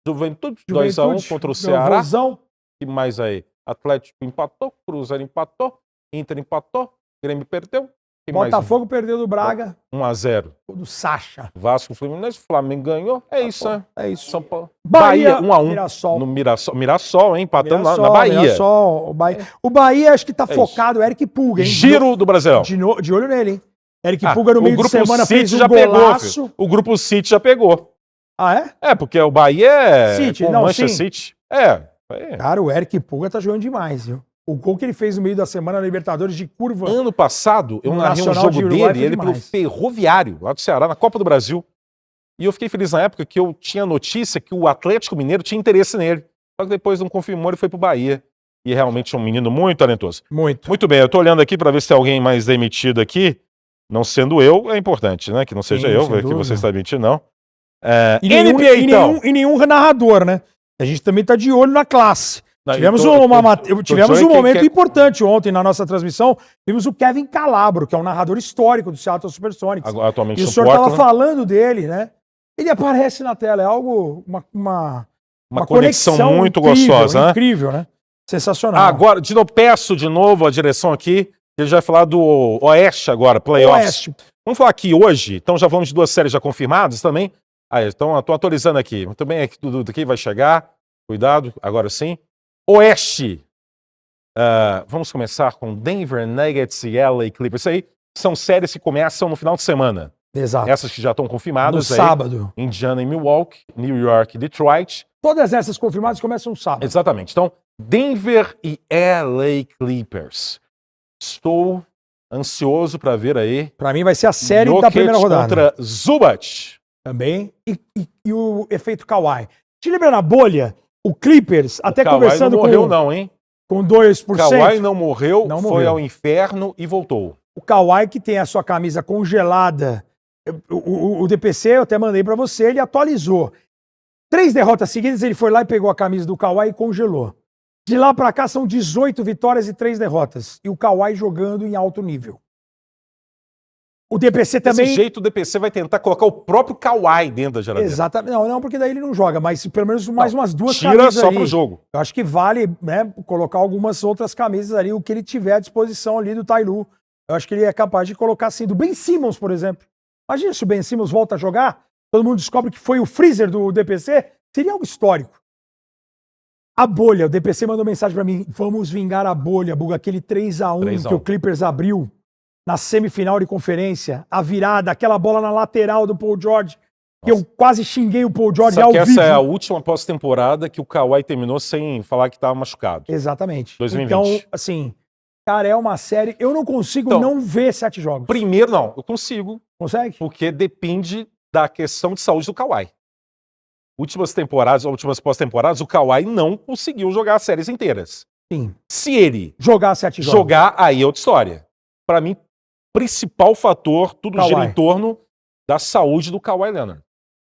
Juventude 2x1 contra o Ceará. Vozão. E mais aí? Atlético empatou, Cruzeiro empatou, Inter empatou, Grêmio perdeu. Quem mais? Botafogo perdeu do Braga. 1x0. Do Sacha. Vasco, Fluminense, Flamengo ganhou. É isso, né? É isso. São Paulo. Bahia, 1x1. Mirassol. No Mirassol, hein? Empatando Mirassol, na Bahia. Mirassol, o Bahia acho que tá É focado, Eric Pulga, hein? Giro do Brasileirão. De olho nele, hein? Eric Pulga no o meio de grupo semana City fez um já pegou, golaço. filho. O grupo City já pegou. Ah, é? É, porque o Bahia é City, com não, Manchester sim. City. É. Cara, o Eric Pulga tá jogando demais, viu? O gol que ele fez no meio da semana na Libertadores de curva. Ano passado, eu No narrei um Nacional de jogo Uruguai dele, foi ele pelo demais. Ferroviário, lá do Ceará, na Copa do Brasil. E eu fiquei feliz na época que eu tinha notícia que o Atlético Mineiro tinha interesse nele. Só que depois não confirmou, ele foi pro Bahia. E é realmente um menino muito talentoso. Muito. Muito bem, eu tô olhando aqui para ver se tem alguém mais demitido aqui. Não sendo eu, é importante, né? Que não seja Sim, eu, sem que dúvida. você está demitido, não. E nenhum, NBA, e então. nenhum, e nenhum narrador, né? A gente também tá de olho na classe. Não, Tivemos eu tivemos de um olho em momento quem quer- importante ontem na nossa transmissão. Vimos o Kevin Calabro, que é um narrador histórico do Seattle Supersonics. Agora, atualmente E o no senhor estava Portland, falando dele, né? Ele aparece na tela, é algo, uma conexão muito incrível, gostosa, né? Incrível, né? Sensacional. Agora, peço de novo a direção aqui, ele já vai falar do Oeste agora, playoffs. Oeste. Vamos falar aqui hoje, então já vamos de 2 séries já confirmadas também. Então, estou atualizando aqui. Muito bem, aqui tudo aqui vai chegar. Cuidado, agora sim. Oeste. Vamos começar com Denver Nuggets e LA Clippers. Isso aí são séries que começam no final de semana. Exato. Essas que já estão No confirmadas aí. sábado. Indiana e Milwaukee, New York e Detroit. Todas essas confirmadas começam no sábado. Exatamente. Então, Denver e LA Clippers. Estou ansioso para ver aí. Pra mim vai ser a série da Jokic primeira rodada. contra Zubac. Também. E o efeito Kawhi. Te lembra na bolha? O Clippers, até Kawhi conversando não morreu não, hein? com 2%. Kawhi não morreu, Não foi morreu. ao inferno e voltou. O Kawhi que tem a sua camisa congelada. O DPC, eu até mandei pra você, ele atualizou. 3 derrotas seguidas, ele foi lá e pegou a camisa do Kawhi e congelou. De lá pra cá são 18 vitórias e 3 derrotas. E o Kawhi jogando em alto nível. O DPC também... Desse jeito o DPC vai tentar colocar o próprio Kawhi dentro da geladeira. Exatamente. Não, porque daí ele não joga, mas pelo menos mais umas 2 Tira camisas só ali. pro jogo. Eu acho que vale, né, colocar algumas outras camisas ali, o que ele tiver à disposição ali do Ty Lue. Eu acho que ele é capaz de colocar assim, do Ben Simmons, por exemplo. Imagina se o Ben Simmons volta a jogar, todo mundo descobre que foi o freezer do DPC, seria algo histórico. A bolha, o DPC mandou mensagem pra mim, vamos vingar a bolha, Buga, aquele 3x1 que o Clippers abriu na semifinal de conferência, a virada, aquela bola na lateral do Paul George, que eu quase xinguei o Paul George Sabe ao que vivo. essa é a última pós-temporada que o Kawhi terminou sem falar que estava machucado. Exatamente. 2020. Então, assim, cara, é uma série. Eu não consigo Então, não ver 7 jogos. Primeiro, não, eu consigo, Consegue? porque depende da questão de saúde do Kawhi. Últimas pós-temporadas, o Kawhi não conseguiu jogar as séries inteiras. Sim. Se ele Jogar 7 jogos. jogar, aí é outra história. Para mim, principal fator, tudo Kawhi. gira em torno da saúde do Kawhi Leonard.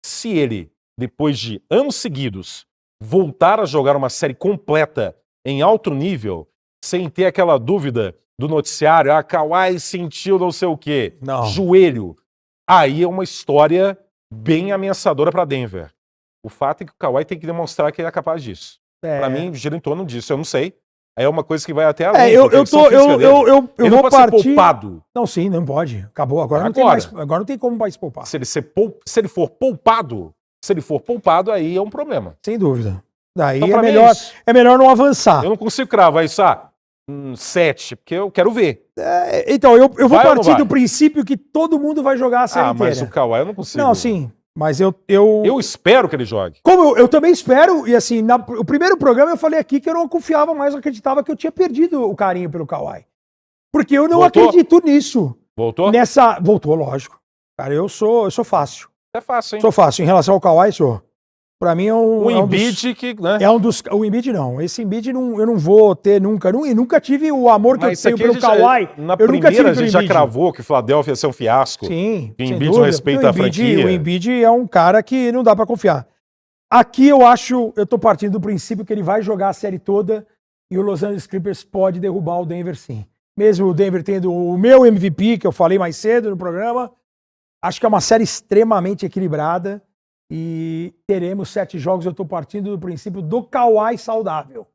Se ele, depois de anos seguidos, voltar a jogar uma série completa em alto nível, sem ter aquela dúvida do noticiário, Kawhi sentiu não sei o quê, Não. joelho, aí é uma história bem ameaçadora para Denver. O fato é que o Kawhi tem que demonstrar que ele é capaz disso. Para mim, gira em torno disso. Eu não sei. É uma coisa que vai até além. eu porque a questão física dele. Ele não vou pode ser partir. poupado. Não, sim, não pode. Acabou. Agora não tem Agora. mais. Agora não tem como mais poupar. Se ele for poupado, aí é um problema. Sem dúvida. Daí Então, é pra mim, melhor, isso. é melhor não avançar. Eu não consigo cravar isso. 7, porque eu quero ver. Então, eu vou Vai ou não partir vai? do princípio que todo mundo vai jogar a série inteira. Mas o Kawhi eu não consigo. Não, sim. Mas eu espero que ele jogue. Como eu também espero, e assim, o primeiro programa eu falei aqui que eu não confiava mais, eu acreditava que eu tinha perdido o carinho pelo Kawhi. Porque eu não Voltou? acredito nisso. Voltou? Voltou, lógico. Cara, eu sou fácil. É fácil, hein? Sou fácil. Em relação ao Kawhi, sou. Pra mim é um. O é um Embiid que, né? É um dos. O Embiid não. Esse Embiid eu não vou ter nunca. E nunca tive o amor que Mas eu tenho aqui a pelo gente Kawhi. na eu nunca tive primeira a pelo gente já Embiid. cravou que o Philadelphia ia ser um fiasco. Sim. Que o sem Embiid não dúvida. respeita O a Embiid- franquia. O Embiid é um cara que não dá pra confiar. Aqui eu tô partindo do princípio que ele vai jogar a série toda e o Los Angeles Clippers pode derrubar o Denver sim. Mesmo o Denver tendo o meu MVP, que eu falei mais cedo no programa, acho que é uma série extremamente equilibrada e teremos 7 jogos. Eu tô partindo do princípio do Kawhi saudável.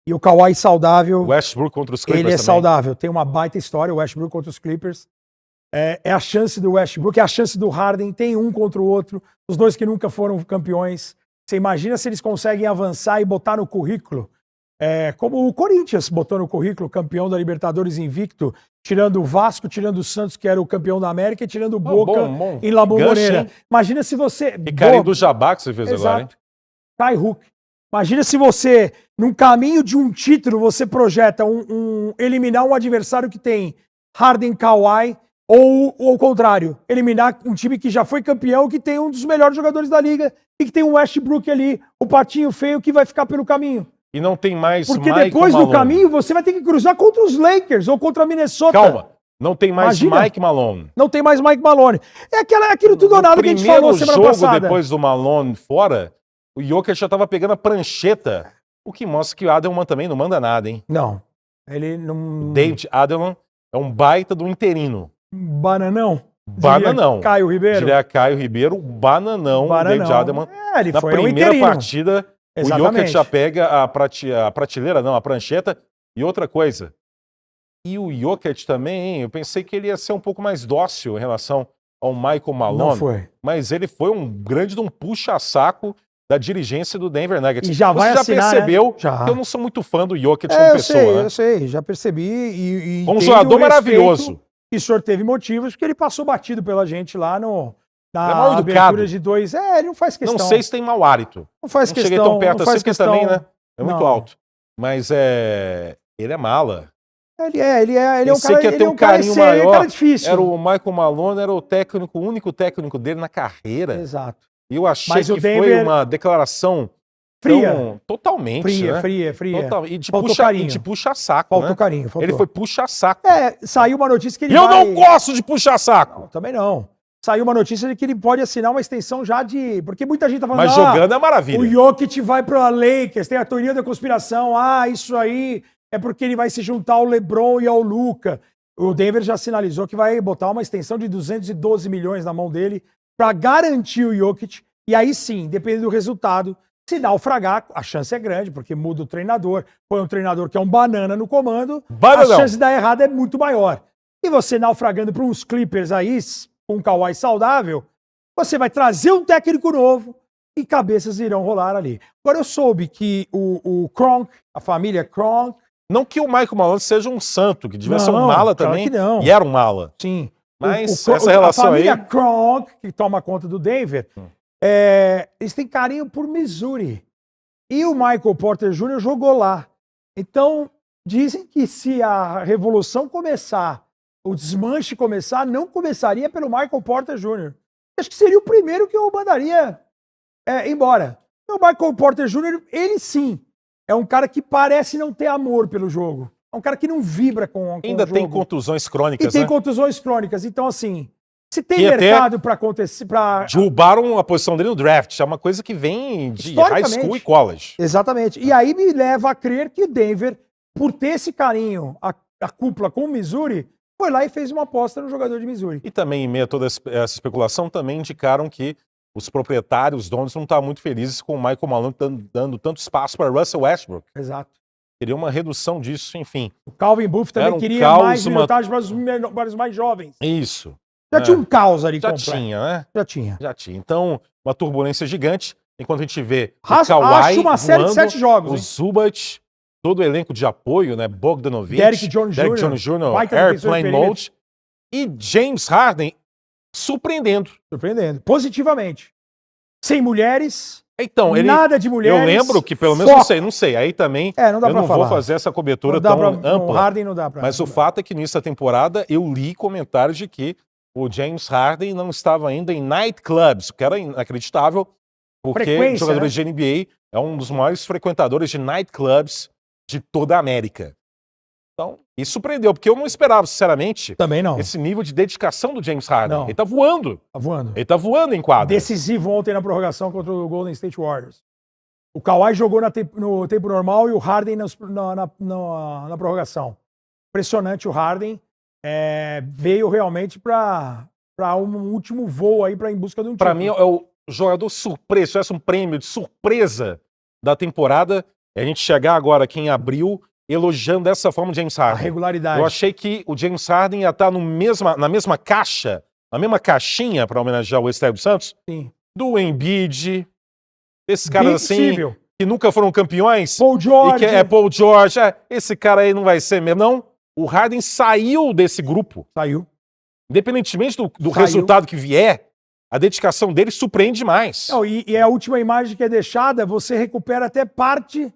E o Kawhi saudável, Westbrook contra os Clippers ele é também. saudável. Tem uma baita história, o Westbrook contra os Clippers. É a chance do Westbrook, é a chance do Harden, tem um contra o outro. Os dois que nunca foram campeões. Você imagina se eles conseguem avançar e botar no currículo, como o Corinthians botou no currículo, campeão da Libertadores invicto, tirando o Vasco, tirando o Santos, que era o campeão da América, e tirando o Boca bom. em La Bombonera. Gancho, hein? Imagina se você... E carinho do Jabá que você fez agora, hein? Exato. Kai Hook. Imagina se você, num caminho de um título, você projeta eliminar um adversário que tem Harden, Kawhi, ou ao contrário, eliminar um time que já foi campeão, que tem um dos melhores jogadores da liga e que tem um Westbrook ali, o patinho feio que vai ficar pelo caminho. E não tem mais Porque Michael depois do Malone. caminho você vai ter que cruzar contra os Lakers ou contra a Minnesota. Calma. Não tem mais Imagina. Mike Malone. Não tem mais Mike Malone. É aquilo tudo ou nada que a gente falou semana jogo passada. depois do Malone fora, o Jokic já tava pegando a prancheta, o que mostra que o Adelman também não manda nada, hein? Não. Ele não... David Adelman é um baita do interino. Bananão. Bananão. Diria Caio Ribeiro. Diria Caio Ribeiro, bananão, David Adelman. Ele Na foi um primeira interino. partida, o Jokic Exatamente. já pega a prateleira, não, a prancheta. E outra coisa, e o Jokic também, hein? Eu pensei que ele ia ser um pouco mais dócil em relação ao Michael Malone. Não foi. Mas ele foi um grande de um puxa-saco da dirigência do Denver Nuggets. E já vai Você já assinar, percebeu né? Já. que eu não sou muito fã do Jokic como pessoa, né? Eu sei, já percebi. E Um entendo jogador o maravilhoso. respeito. E o senhor teve motivos, porque ele passou batido pela gente lá Ele é mal na educado. abertura de 2. Ele não faz questão. Não sei se tem mau hálito. Não faz Não questão. cheguei tão perto não assim, faz porque questão. também, né? É muito Não. alto. Mas ele é mala. Ele é um Pensei cara, que ia ter ele é um cara carinho sério, ele é um maior. cara difícil. Era o Michael Malone, era o único técnico dele na carreira. Exato. E eu achei Mas que o Denver- foi uma declaração Fria. totalmente, né? Fria. Total, e te Faltou puxa, carinho. e te puxa saco, Faltou né? carinho. Faltou. Ele foi puxa-saco. Saiu uma notícia que ele E eu vai... não gosto de puxa-saco. Não, também não. Saiu uma notícia de que ele pode assinar uma extensão já de... Porque muita gente tá falando... Mas jogando é maravilha. O Jokic vai para Lakers, tem a teoria da conspiração. Isso aí é porque ele vai se juntar ao LeBron e ao Luka. O Denver já sinalizou que vai botar uma extensão de 212 milhões na mão dele para garantir o Jokic. E aí sim, dependendo do resultado, se naufragar, a chance é grande, porque muda o treinador, põe um treinador que é um banana no comando, Bananão. a chance de dar errado é muito maior. E você naufragando para uns Clippers aí, com um Kawhi saudável, você vai trazer um técnico novo e cabeças irão rolar ali. Agora eu soube que o Kronk, a família Kronk... Não que o Michael Malone seja um santo, que devia ser um Não, mala claro também. que não. E era um mala. Sim. Mas essa relação a família aí... Kronk, que toma conta do Denver, eles têm carinho por Missouri. E o Michael Porter Jr. jogou lá. Então, dizem que se a revolução começar, o desmanche começar, não começaria pelo Michael Porter Jr. Acho que seria o primeiro que eu mandaria embora. O Michael Porter Jr., ele sim, é um cara que parece não ter amor pelo jogo. É um cara que não vibra com o Ainda tem jogo. contusões crônicas, E tem né? contusões crônicas. Então, assim, se tem E até mercado para acontecer... Derrubaram a posição dele no draft. É uma coisa que vem de high school e college. Exatamente. E aí me leva a crer que o Denver, por ter esse carinho, a cúpula com o Missouri, foi lá e fez uma aposta no jogador de Missouri. E também, em meio a toda essa especulação, também indicaram que os proprietários, os donos, não estavam muito felizes com o Michael Malone dando tanto espaço para Russell Westbrook. Exato. Queria uma redução disso, enfim. O Calvin Booth também Era um queria caos, mais minutagem para os mais jovens. Isso. Já tinha um caos ali Já completo. tinha, né? Já tinha. Já tinha. Então, uma turbulência gigante. Enquanto a gente vê o Acho Kawhi uma série de voando, 7 jogos. o Hein? Zubac todo o elenco de apoio, né? Bogdanovic, Derrick Jones Jr., baita defensor de Airplane perímetro. Mode e James Harden surpreendendo. Surpreendendo. Positivamente. Sem mulheres, Então, nada de mulheres. eu lembro que, pelo menos, foco. não sei. Aí também Não dá eu pra não falar. vou fazer essa cobertura Não dá tão pra, ampla. o Harden não dá pra. Mas o fato é que, nessa temporada, eu li comentários de que o James Harden não estava ainda em nightclubs, o que era inacreditável, porque Frequência, jogadores de NBA é um dos maiores frequentadores de nightclubs de toda a América. Então, isso surpreendeu, porque eu não esperava, sinceramente, Também não. esse nível de dedicação do James Harden. Não. Ele tá voando. Tá voando. Ele tá voando em quadra. Decisivo ontem na prorrogação contra o Golden State Warriors. O Kawhi jogou no tempo normal e o Harden na prorrogação. Impressionante o Harden. Veio realmente para um último voo aí em busca de um Para título. mim é o jogador surpresa. Se tivesse um prêmio de surpresa da temporada, é a gente chegar agora aqui em abril elogiando dessa forma o James A Harden. regularidade. Eu achei que o James Harden ia estar na mesma caixa, na mesma caixinha para homenagear o Estélio Santos, Sim. do Embiid, desses caras Bem assim possível. que nunca foram campeões. Paul E George. que Paul George, esse cara aí não vai ser mesmo. Não, o Harden saiu desse grupo. Saiu. Independentemente do Saiu. resultado que vier, a dedicação dele surpreende demais. Não, e a última imagem que é deixada, você recupera até parte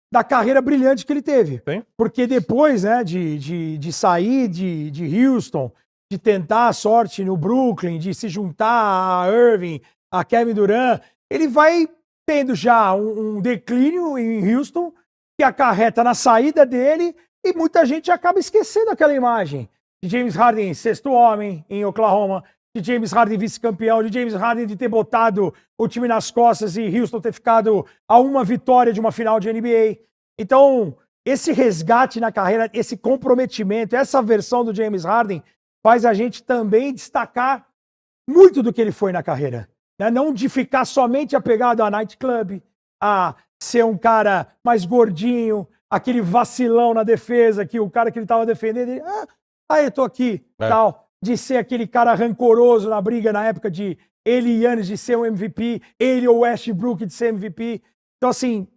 da carreira brilhante que ele teve. Sim. Porque depois, né, de sair de Houston, de tentar a sorte no Brooklyn, de se juntar a Irving, a Kevin Durant, ele vai tendo já um declínio em Houston que acarreta na saída dele e muita gente acaba esquecendo aquela imagem de James Harden, sexto homem em Oklahoma, de James Harden vice-campeão, de James Harden de ter botado o time nas costas e Houston ter ficado a uma vitória de uma final de NBA. Então, esse resgate na carreira, esse comprometimento, essa versão do James Harden faz a gente também destacar muito do que ele foi na carreira. Né? Não de ficar somente apegado a nightclub, a ser um cara mais gordinho, aquele vacilão na defesa, que o cara que ele estava defendendo, ele, eu tô aqui, tal. De ser aquele cara rancoroso na briga na época de ele e Giannis de ser um MVP, ele ou Westbrook de ser MVP. Então, assim,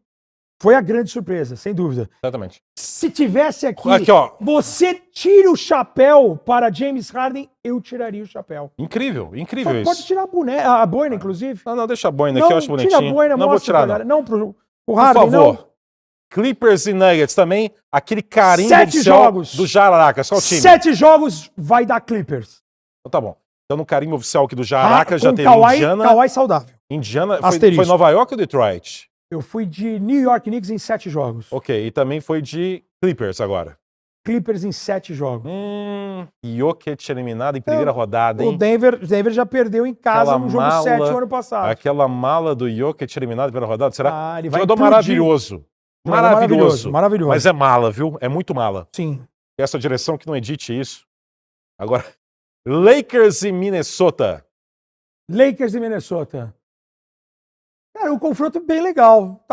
foi a grande surpresa, sem dúvida. Exatamente. Se tivesse aqui ó. você tira o chapéu para James Harden, eu tiraria o chapéu. Incrível isso. Pode tirar a boina, inclusive. Não, deixa a boina aqui, eu acho bonitinho. Tira a boina, não vou tirar, não. Não, pro Harden, Por favor. não. Clippers e Nuggets também, aquele carinho 7 jogos do Jararaca, só o time. 7 jogos vai dar Clippers. Então tá bom. Então no carinho oficial aqui do Jararaca já teve Kawhi, Indiana. Kawhi saudável. Indiana Asterisco. foi Nova York ou Detroit? Eu fui de New York Knicks em 7 jogos. Ok, e também foi de Clippers agora. Clippers em 7 jogos. Jokic eliminado em primeira rodada, hein? O Denver já perdeu em casa Aquela no jogo mala, 7 o ano passado. Aquela mala do Jokic eliminado em primeira rodada, será? Ele vai Jogador implodir. maravilhoso. Maravilhoso. Mas é mala, viu? É muito mala. Sim. Essa direção que não edite isso. Agora, Lakers e Minnesota. Lakers e Minnesota. Cara, um confronto bem legal.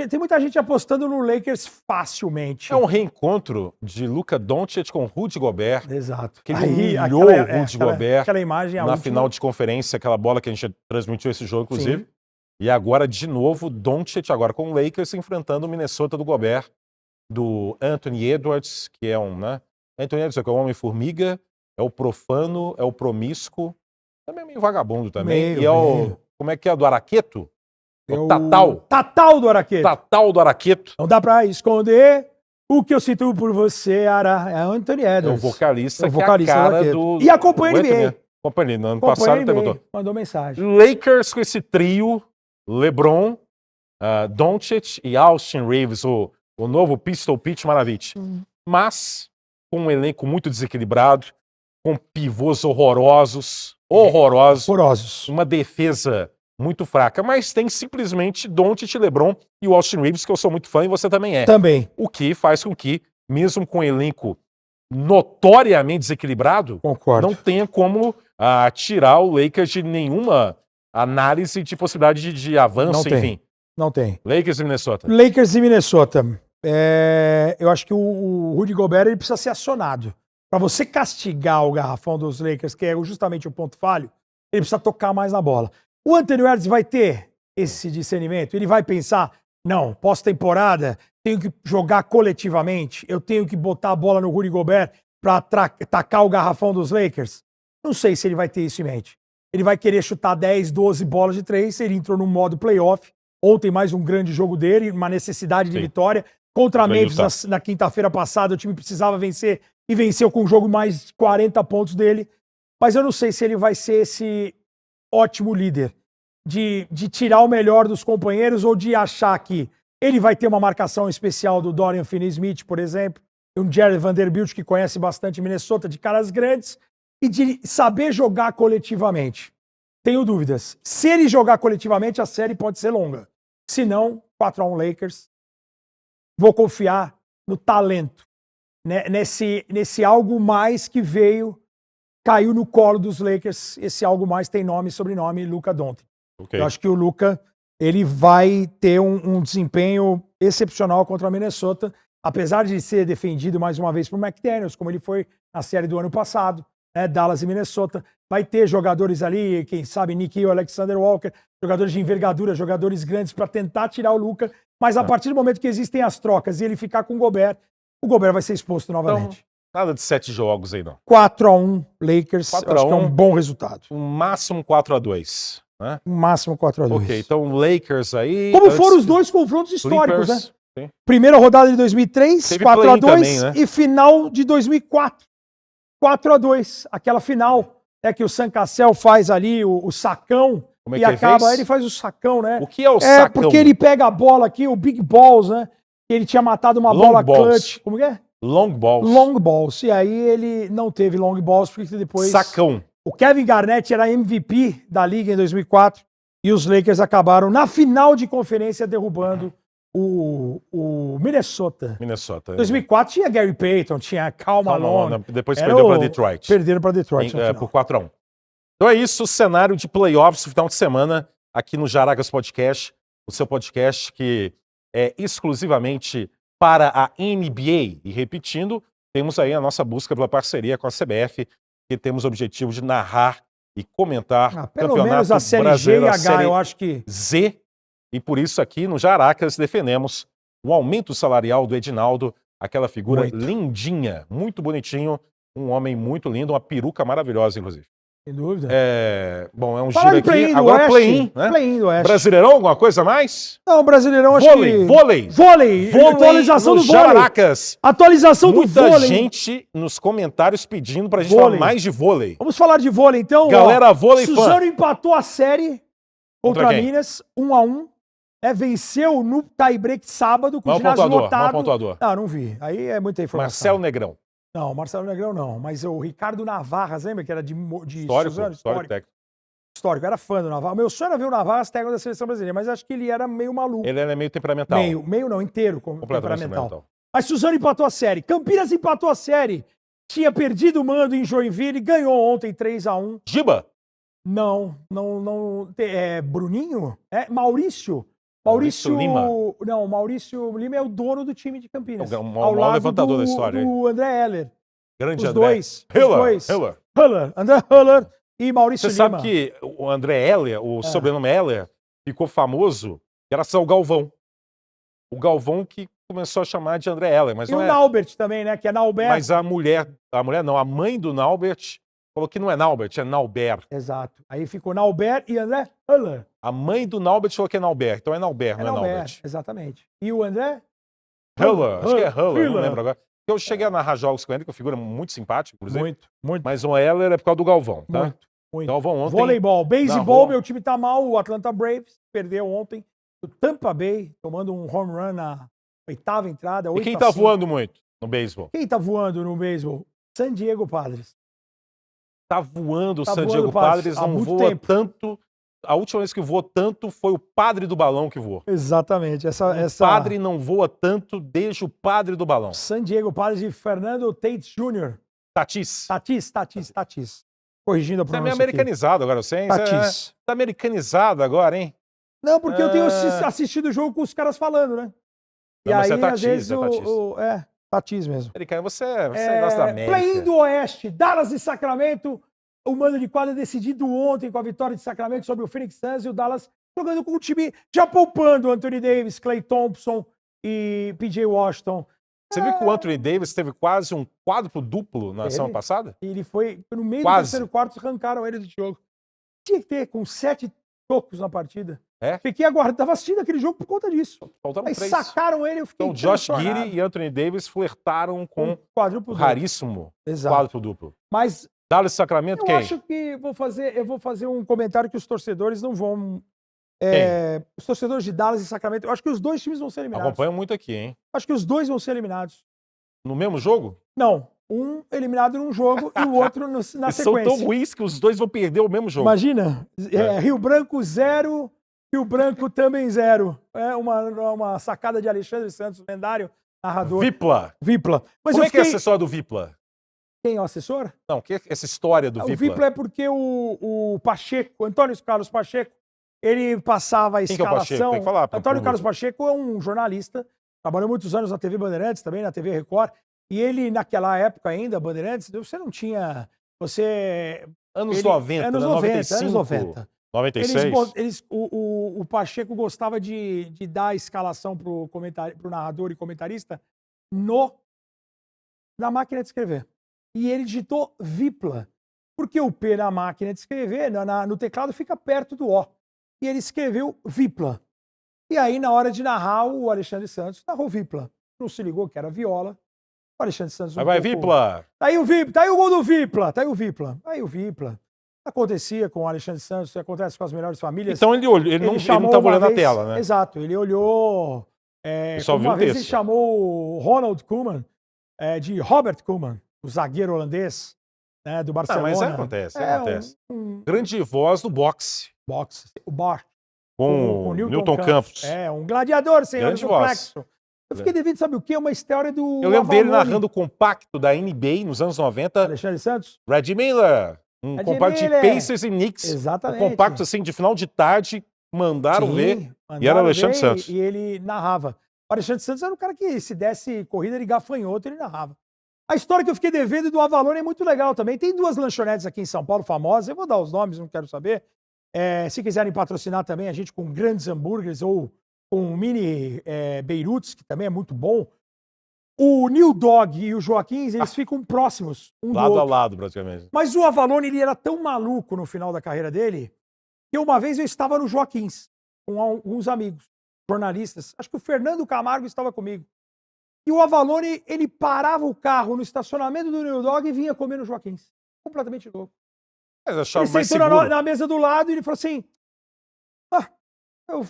Tem muita gente apostando no Lakers facilmente. É um reencontro de Luka Doncic com Rudy Gobert. Exato. Que ele humilhou o Rudy Gobert aquela imagem na final de conferência, aquela bola que a gente transmitiu esse jogo, inclusive. Sim. E agora, de novo, Doncic agora com o Lakers enfrentando o Minnesota do Gobert, do Anthony Edwards, que é Anthony Edwards é o homem-formiga, é o profano, é o promíscuo, também é meio vagabundo também. Como é que é? Do Araqueto? O Tatal. Tatal do Araqueto. Tatal do Araqueto. Não dá pra esconder o que eu sinto por você, Ara. É Anthony Edwards. É o vocalista, que é a cara do... E acompanha o NBA. Acompanha no ano passado perguntou. Mandou mensagem. Lakers com esse trio, LeBron, Doncic e Austin Reeves, o novo Pistol Pete Maravich. Mas com um elenco muito desequilibrado, com pivôs horrorosos. Uma defesa muito fraca, mas tem simplesmente Doncic, LeBron e o Austin Reeves, que eu sou muito fã e você também é. Também. O que faz com que, mesmo com um elenco notoriamente desequilibrado, concordo, não tenha como tirar o Lakers de nenhuma análise de possibilidade de avanço, enfim. Não tem. Lakers e Minnesota. Lakers e Minnesota. Eu acho que o Rudy Gobert ele precisa ser acionado. Para você castigar o garrafão dos Lakers, que é justamente o ponto falho, ele precisa tocar mais na bola. O Anthony Edwards vai ter esse discernimento? Ele vai pensar, não, pós-temporada, tenho que jogar coletivamente, eu tenho que botar a bola no Rudy Gobert para atacar o garrafão dos Lakers. Não sei se ele vai ter isso em mente. Ele vai querer chutar 10, 12 bolas de 3, ele entrou no modo playoff. Ontem mais um grande jogo dele, uma necessidade de vitória. Contra a Memphis na quinta-feira passada, o time precisava vencer e venceu com um jogo mais de 40 pontos dele. Mas eu não sei se ele vai ser esse ótimo líder de tirar o melhor dos companheiros ou de achar que ele vai ter uma marcação especial do Dorian Finney-Smith, por exemplo, um Jared Vanderbilt que conhece bastante Minnesota, de caras grandes, e de saber jogar coletivamente. Tenho dúvidas. Se ele jogar coletivamente, a série pode ser longa. Se não, 4-1 Lakers. Vou confiar no talento, né? Nesse algo mais que caiu no colo dos Lakers. Esse algo mais tem nome e sobrenome, Luka Doncic. Okay. Eu acho que o Luka, ele vai ter um desempenho excepcional contra a Minnesota, apesar de ser defendido mais uma vez por McDaniels, como ele foi na série do ano passado, né? Dallas e Minnesota. Vai ter jogadores ali, quem sabe, Nikhil Alexander Walker, jogadores de envergadura, jogadores grandes para tentar tirar o Luka, mas a partir do momento que existem as trocas e ele ficar com o Gobert vai ser exposto novamente. Então, nada de 7 jogos aí, não. 4-1 Lakers, 4-1, acho que é um bom resultado. Um máximo 4-2, né? Um máximo 4-2. Ok, então Lakers aí... Como foram os dois confrontos históricos, Clippers, né? Sim. Primeira rodada de 2003, 4-2, também, né? E final de 2004, 4-2. Aquela final que o Sam Cassell faz ali, o sacão, como é que acaba, ele faz o sacão, né? O que é o sacão? Porque ele pega a bola aqui, o Big Balls, né? Ele tinha matado uma bola clutch. Como que é? Long balls. Long balls. E aí ele não teve long balls, porque depois... Sacão. O Kevin Garnett era MVP da liga em 2004 e os Lakers acabaram na final de conferência derrubando o Minnesota. Minnesota. 2004 tinha Gary Payton, tinha Karl Malone. Depois perdeu para Detroit. Perderam para Detroit. Por 4-1. Então é isso, o cenário de playoffs no final de semana aqui no Jaracas Podcast, o seu podcast que é exclusivamente para a NBA. E repetindo, temos aí a nossa busca pela parceria com a CBF, que temos o objetivo de narrar e comentar pelo menos a série G e H, eu acho que... Z. E por isso aqui no Jaracas defendemos o aumento salarial do Edinaldo, aquela figura lindinha, muito bonitinho, um homem muito lindo, uma peruca maravilhosa, inclusive. Sem dúvida. Bom, é um giro aqui. Agora play-in, né? Play-in do Oeste. Brasileirão, alguma coisa a mais? Não, Brasileirão acho que... Vôlei. Atualização do vôlei. Jaracas. Atualização do vôlei. Muita gente nos comentários pedindo pra gente falar mais de vôlei. Vamos falar de vôlei, então. Galera, vôlei fã. Suzano empatou a série contra Minas, 1-1. Venceu no tie-break sábado, com o ginásio lotado. Pontuador. Não vi. Aí é muita informação. Marcelo Negrão. Não, Marcelo Negrão não. Mas o Ricardo Navarras, lembra que era de Suzano? Histórico. Era fã do Navarras. Meu sonho era ver o Navarras técnico da seleção brasileira, mas acho que ele era meio maluco. Ele era meio temperamental. Meio não, inteiro temperamental. Mas Suzano empatou a série. Campinas empatou a série. Tinha perdido o mando em Joinville e ganhou ontem 3-1. Giba? Não. Bruninho? Maurício Lima. Não, Maurício Lima é o dono do time de Campinas. O maior levantador da história. O André Heller. Grande os André. Dois. Heller. André Heller e Maurício Lima. Você sabe que o André Heller, o sobrenome Heller, ficou famoso graças ao Galvão. O Galvão que começou a chamar de André Heller. Mas e não o Naubert também, né? Que é Naubert. Mas a mãe do Naubert falou que não é Naubert, é Naubert. Exato. Aí ficou Naubert e André Heller. A mãe do Naubert falou que é Naubert. Então é Naubert, não é Naubert. Exatamente. E o André? Heller. Acho que é Heller, não lembro agora. Eu cheguei a narrar jogos com ele, que é uma figura muito simpática, inclusive. Muito. Mas o Heller é por causa do Galvão, tá? Muito. Galvão ontem... Voleibol. Baseball, meu time tá mal. O Atlanta Braves perdeu ontem. O Tampa Bay, tomando um home run na 8ª entrada. E quem tá voando muito no beisebol? Quem tá voando no beisebol? San Diego Padres. Tá voando o San Diego Padres, não voa tanto. A última vez que voou tanto foi o padre do balão que voou. Exatamente. O padre não voa tanto desde o padre do balão. San Diego Padres de Fernando Tate Jr. Tatis. Corrigindo a pronúncia. Você é meio americanizado agora, você, hein? Tatis. Tá americanizado agora, hein? Não, porque eu tenho assistido o jogo com os caras falando, né? Não, e aí, às vezes, Tatis mesmo. Americano, você gosta da América. Play-in do Oeste, Dallas e Sacramento. O mando de quadra decidido ontem com a vitória de Sacramento sobre o Phoenix Suns e o Dallas jogando com o time já poupando Anthony Davis, Klay Thompson, e P.J. Washington. Você viu que o Anthony Davis teve quase um quádruplo duplo na semana passada? Ele foi, no meio Quase. do terceiro quarto, arrancaram ele do jogo. Tinha que ter com 7 tocos na partida. É? Fiquei aguardando, tava assistindo aquele jogo por conta disso. Faltaram Aí 3. sacaram ele, eu fiquei Então, Josh transtornado. Giddey e Anthony Davis flertaram com quadruplo o duplo. raríssimo Exato. quádruplo duplo. Mas Dallas e Sacramento, eu quem? acho que eu vou fazer um comentário que os torcedores não vão... os torcedores de Dallas e Sacramento, eu acho que os dois times vão ser eliminados. Acompanham muito aqui, hein? Acho que os dois vão ser eliminados. No mesmo jogo? Não, um eliminado num jogo e o outro na Eles sequência. são tão ruins que os dois vão perder o mesmo jogo. Imagina, Rio Branco 0, Rio Branco também 0. É uma sacada de Alexandre Santos, lendário narrador. Vipla. Mas Como é que é essa história do Vipla? Quem é o assessor? Não, que é essa história do Vipla? O Vipla é porque o Pacheco, Antônio Carlos Pacheco, ele passava a Quem que é o escalação. Pacheco? Tem que falar, Antônio Carlos Pacheco é um jornalista, trabalhou muitos anos na TV Bandeirantes, também na TV Record. E ele, naquela época ainda, Bandeirantes, você não tinha... Anos 90, anos 90, anos 90. 96. O Pacheco gostava de dar a escalação pro narrador e comentarista na máquina de escrever. E ele digitou Vipla, porque o P na máquina de escrever, no teclado, fica perto do O. E ele escreveu Vipla. E aí, na hora de narrar, o Alexandre Santos narrou Vipla. Não se ligou que era viola. O Alexandre Santos... Vai, Vipla! Tá aí o Vipla, tá aí o gol do Vipla, tá aí o Vipla. Aí o Vipla. Acontecia com o Alexandre Santos, acontece com as melhores famílias. Então ele olhou, ele não estava olhando a tela, né? Exato, ele olhou... só viu uma o vez texto. ele chamou o Ronald Koeman, de Robert Koeman, o zagueiro holandês, né, do Barcelona. Mas acontece. Grande voz do boxe. O Bart. Com o Newton Campos. Um gladiador, senhor Grande do voz. complexo. Eu fiquei devendo, sabe o quê? Uma história do Eu lembro dele Avalone. narrando o compacto da NBA nos anos 90. Alexandre Santos? Reggie Miller. Compacto Miller. de Pacers e Knicks. Exatamente. Um compacto assim de final de tarde. Mandaram ver. Mandaram E era o Alexandre ver, Santos. E ele narrava. O Alexandre Santos era um cara que, se desse corrida de gafanhoto, ele narrava. A história que eu fiquei devendo do Avalone é muito legal também. Tem 2 lanchonetes aqui em São Paulo famosas. Eu vou dar os nomes, não quero saber. Se quiserem patrocinar também a gente com grandes hambúrgueres ou com mini Beirutes, que também é muito bom. O New Dog e o Joaquim, eles ficam próximos, um do Lado a outro. lado, praticamente. Mas o Avalone, ele era tão maluco no final da carreira dele, que uma vez eu estava no Joaquins, com alguns amigos, jornalistas. Acho que o Fernando Camargo estava comigo. E o Avalone, ele parava o carro no estacionamento do New Dog e vinha comer no Joaquins. Completamente louco. Mas achava Ele mais sentou seguro. na mesa do lado e ele falou assim: eu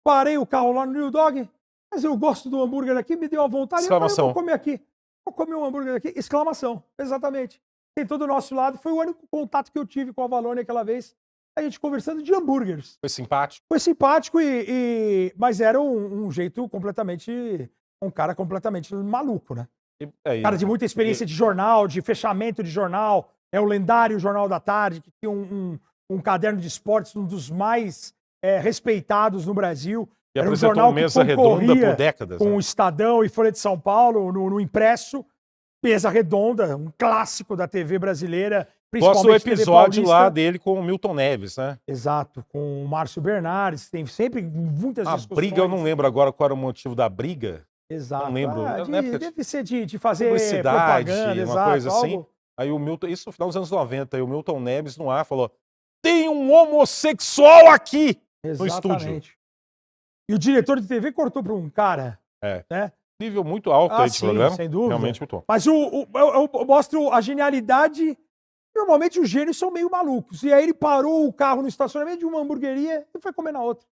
parei o carro lá no New Dog, mas eu gosto do hambúrguer aqui, me deu uma vontade. Exclamação. Eu vou comer aqui. Vou comer um hambúrguer aqui. Exclamação. Exatamente. Sentou do nosso lado. Foi o único contato que eu tive com o Avalone aquela vez. A gente conversando de hambúrgueres. Foi simpático. Foi simpático, mas era um jeito completamente... Um cara completamente maluco, né? Cara de muita experiência de jornal, de fechamento de jornal. É o lendário Jornal da Tarde, que tinha um caderno de esportes, um dos mais respeitados no Brasil. E Era um apresentou jornal mesa que redonda concorria por décadas. com né? o Estadão e Folha de São Paulo no impresso. Mesa redonda, um clássico da TV brasileira, Gosto do principalmente TV episódio paulista. lá dele com o Milton Neves, né? Exato, com o Márcio Bernardes. Tem sempre muitas A discussões. briga, eu não lembro agora qual era o motivo da briga. Exato. Não lembro. Na época Deve ser de fazer publicidade, propaganda, uma exato, coisa assim. algo... Aí o Milton, isso no final dos anos 90, aí o Milton Neves no ar falou: tem um homossexual aqui no estúdio. Exatamente. E o diretor de TV cortou para um cara, né? Nível muito alto aí de sim, programa. sem dúvida. Realmente muito alto. Mas eu mostro a genialidade. Normalmente os gênios são meio malucos. E aí ele parou o carro no estacionamento de uma hamburgueria e foi comer na outra.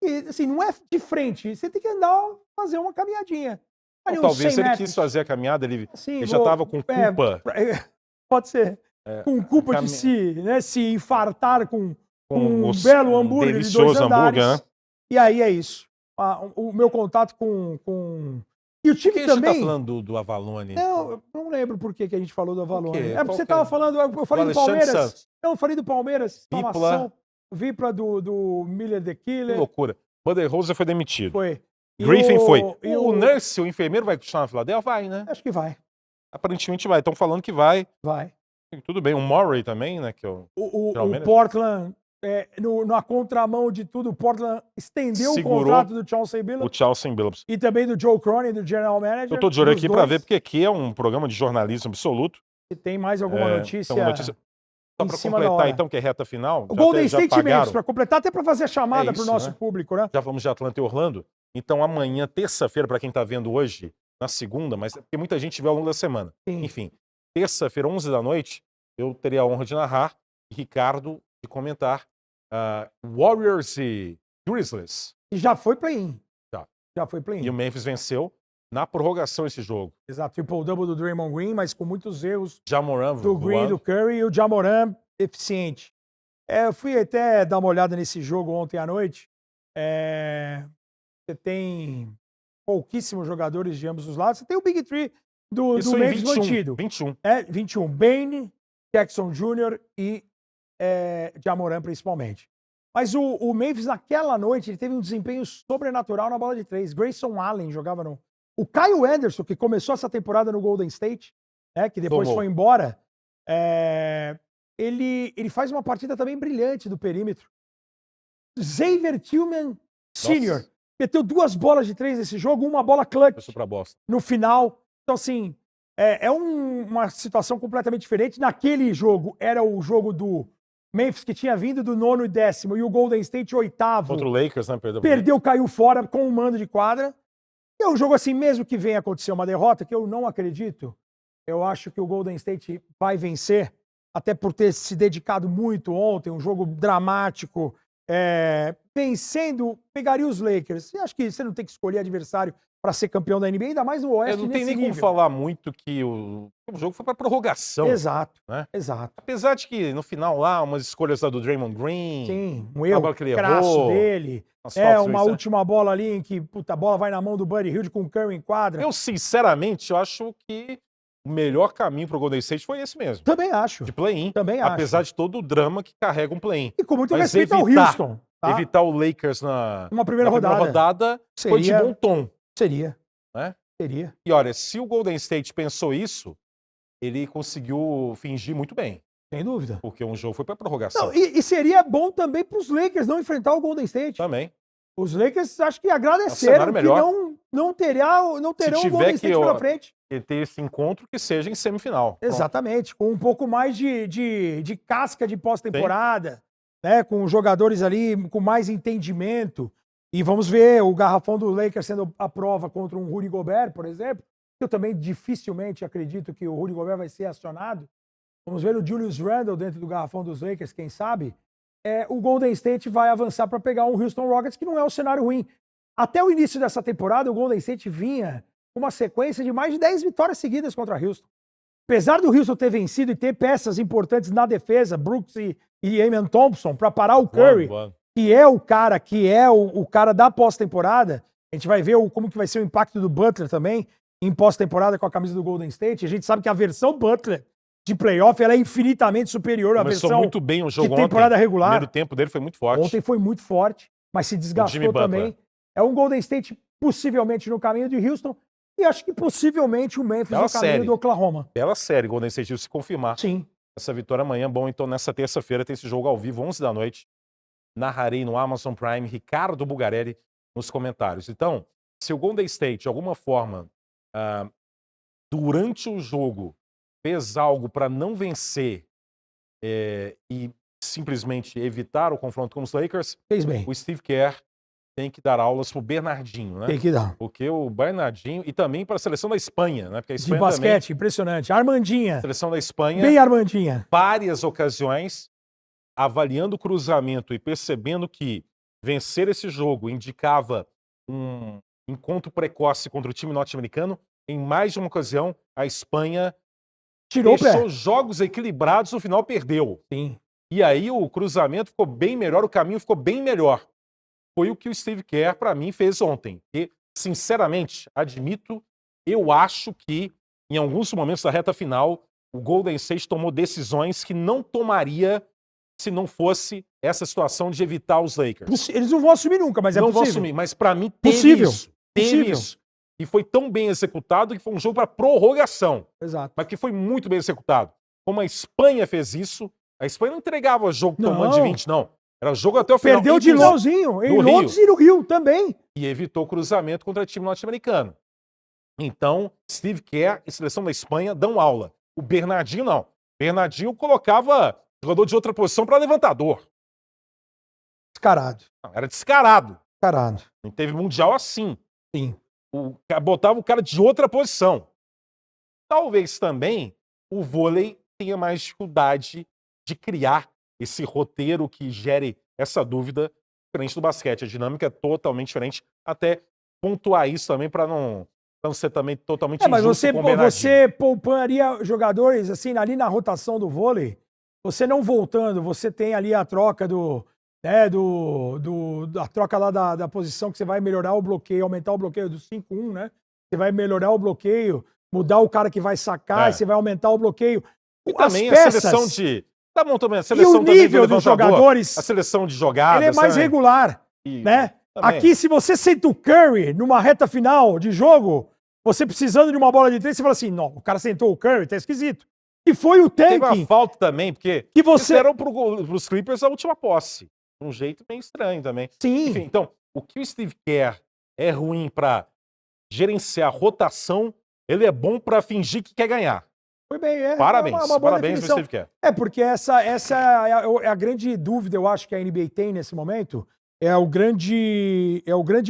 E assim, não é de frente. Você tem que andar, fazer uma caminhadinha. Ali, uns Talvez 100 ele metros. quis fazer a caminhada, ele Assim, já estava com culpa. Pode ser. Com culpa de se infartar com um belo hambúrguer de 2 delicioso andares. hambúrguer, né? E aí é isso. O meu contato com... E o time Por que também... a gente tá falando do Avalone? Não, eu não lembro por que a gente falou do Avalone. quê? É porque Qual você que é? tava falando... Eu falei do Alexandre Palmeiras. Santos. Não, eu falei do Palmeiras. Vipla. Exclamação. Vipla do Miller the Que Killer. loucura. Budenholzer foi demitido. Foi. E Griffin foi. e O Nurse, o enfermeiro, vai continuar na Filadélfia? Vai, né? Acho que vai. Aparentemente vai. Estão falando que vai. Vai. Tudo bem. O Murray também, né? Que O geralmente- Portland na contramão de tudo, o Portland estendeu Segurou o contrato do Chauncey Billups O Chelsea Billups. e também do Joe Cronin, do General Manager. Eu tô de olho dos aqui dois. para ver, porque aqui é um programa de jornalismo absoluto. Se tem mais alguma notícia. Então, notícia... Só em para cima da completar, hora. então, que é reta final. O Golden já State pagaram. Memphis, para completar, até para fazer a chamada para o isso, nosso né? público, né? Já vamos de Atlanta e Orlando. Então, amanhã, terça-feira, para quem está vendo hoje, na segunda, mas é porque muita gente vê ao longo da semana. Sim. Enfim, terça-feira, 11 da noite, eu teria a honra de narrar e Ricardo de comentar Warriors e Grizzlies. E já foi play-in. Já. Já foi play-in. E o Memphis venceu na prorrogação esse jogo. Exato. Triple-double do Draymond Green, mas com muitos erros Ja Morant do Green, voando. do Curry e o Ja Morant eficiente. Eu fui até dar uma olhada nesse jogo ontem à noite. Você tem pouquíssimos jogadores de ambos os lados. Você tem o Big Three do Isso em Memphis 21. mantido. 21. 21. Bane, Jackson Jr. e Ja Morant principalmente. Mas o Memphis, naquela noite, ele teve um desempenho sobrenatural na bola de três. Grayson Allen jogava no... O Kyle Anderson, que começou essa temporada no Golden State, que depois foi embora, ele faz uma partida também brilhante do perímetro. Xavier Tillman Sr. meteu 2 bolas de 3 nesse jogo, uma bola clutch no final. Então, assim, uma situação completamente diferente. Naquele jogo, era o jogo do Memphis, que tinha vindo do 9º e 10º, e o Golden State 8º. Contra o Lakers, né? Perdeu, caiu fora com um mando de quadra. É um jogo assim, mesmo que venha acontecer uma derrota, que eu não acredito, eu acho que o Golden State vai vencer, até por ter se dedicado muito ontem, um jogo dramático, vencendo, pegaria os Lakers. E acho que você não tem que escolher adversário para ser campeão da NBA, ainda mais no Oeste. Não tem nem como falar muito que o jogo foi para prorrogação. Exato, né? Exato. Apesar de que no final lá, umas escolhas lá do Draymond Green. Sim, um erro que ele crasso errou, dele. Uma última bola ali em que a bola vai na mão do Buddy Hield com o Curry em quadra. Eu, sinceramente, eu acho que o melhor caminho para o Golden State foi esse mesmo. Também acho. De play-in. Também acho. Apesar de todo o drama que carrega um play-in. E com muito respeito ao Houston. Tá? Evitar o Lakers na primeira rodada foi de bom tom. Seria. Né? Seria. E olha, se o Golden State pensou isso, ele conseguiu fingir muito bem. Sem dúvida. Porque um jogo foi para prorrogação. Não, e seria bom também para os Lakers não enfrentar o Golden State. Também. Os Lakers acho que agradeceram que não terão o Golden State pela frente. E ter esse encontro que seja em semifinal. Exatamente, com um pouco mais de casca de pós-temporada, né? Com jogadores ali com mais entendimento. E vamos ver o garrafão do Lakers sendo a prova contra um Rudy Gobert, por exemplo. Eu também dificilmente acredito que o Rudy Gobert vai ser acionado. Vamos ver o Julius Randle dentro do garrafão dos Lakers, quem sabe. O Golden State vai avançar para pegar um Houston Rockets, que não é um cenário ruim. Até o início dessa temporada, o Golden State vinha com uma sequência de mais de 10 vitórias seguidas contra Houston. Apesar do Houston ter vencido e ter peças importantes na defesa, Brooks e Amen Thompson, para parar o Curry, que é o cara da pós-temporada, a gente vai ver como que vai ser o impacto do Butler também em pós-temporada com a camisa do Golden State. A gente sabe que a versão Butler de playoff, ela é infinitamente superior à versão muito bem o jogo de temporada ontem. regular. O primeiro tempo dele foi muito forte. Ontem foi muito forte, mas se desgastou também. É um Golden State possivelmente no caminho de Houston e acho que possivelmente o Memphis no caminho do Oklahoma. Bela série, Golden State, se confirmar. Sim. Essa vitória amanhã. Bom, então nessa terça-feira tem esse jogo ao vivo, 11 da noite. Narrarei no Amazon Prime, Ricardo Bugarelli nos comentários. Então, se o Golden State, de alguma forma, durante o jogo, fez algo para não vencer e simplesmente evitar o confronto com os Lakers, fez bem. O Steve Kerr tem que dar aulas pro Bernardinho, né? Tem que dar. Porque o Bernardinho, e também para a seleção da Espanha, né? Porque a Espanha de basquete, também, impressionante. Armandinha. Seleção da Espanha. Bem Armandinha. Várias ocasiões, avaliando o cruzamento e percebendo que vencer esse jogo indicava um encontro precoce contra o time norte-americano. Em mais de uma ocasião, a Espanha deixou jogos equilibrados, no final perdeu. Sim. E aí o cruzamento ficou bem melhor, o caminho ficou bem melhor. Foi o que o Steve Kerr, para mim, fez ontem. E, sinceramente, admito, eu acho que, em alguns momentos da reta final, o Golden State tomou decisões que não tomaria se não fosse essa situação de evitar os Lakers. Eles não vão assumir nunca, mas não é possível. Não vão assumir, mas para mim teve isso. Teve isso. E foi tão bem executado que foi um jogo para prorrogação. Exato. Mas que foi muito bem executado. Como a Espanha fez isso, a Espanha não entregava o jogo tomando de 20, não. Era jogo até o final. Perdeu de LOLzinho, em Londres e no Rio também. E evitou cruzamento contra time norte-americano. Então, Steve Kerr e seleção da Espanha dão aula. O Bernardinho não. Bernardinho colocava jogador de outra posição para levantador. Descarado. Não, era descarado. Descarado. Não teve mundial assim. Sim. Botava o cara de outra posição. Talvez também o vôlei tenha mais dificuldade de criar esse roteiro que gere essa dúvida diferente do basquete. A dinâmica é totalmente diferente. Até pontuar isso também para não ser também totalmente mas injusto com o Bernardinho. você pouparia jogadores assim ali na rotação do vôlei. Você não voltando, você tem ali a troca a troca lá da posição que você vai melhorar o bloqueio, aumentar o bloqueio do 5-1, né? Você vai melhorar o bloqueio, mudar o cara que vai sacar, e você vai aumentar o bloqueio. E também a seleção de... Tá bom também, a seleção e o nível dos jogadores... A seleção de jogadas... Ele é mais regular, né? Também. Aqui, se você senta o Curry numa reta final de jogo, você precisando de uma bola de 3, você fala assim, não, o cara sentou o Curry, tá esquisito. E foi o tanking. Teve uma falta também, porque que você deram pros Clippers a última posse. De um jeito meio estranho também. Sim. Enfim, então, o que o Steve Kerr é ruim pra gerenciar rotação, ele é bom pra fingir que quer ganhar. Foi bem, Parabéns, uma boa parabéns pro Steve Kerr. Porque essa é a grande dúvida, eu acho, que a NBA tem nesse momento. É o grande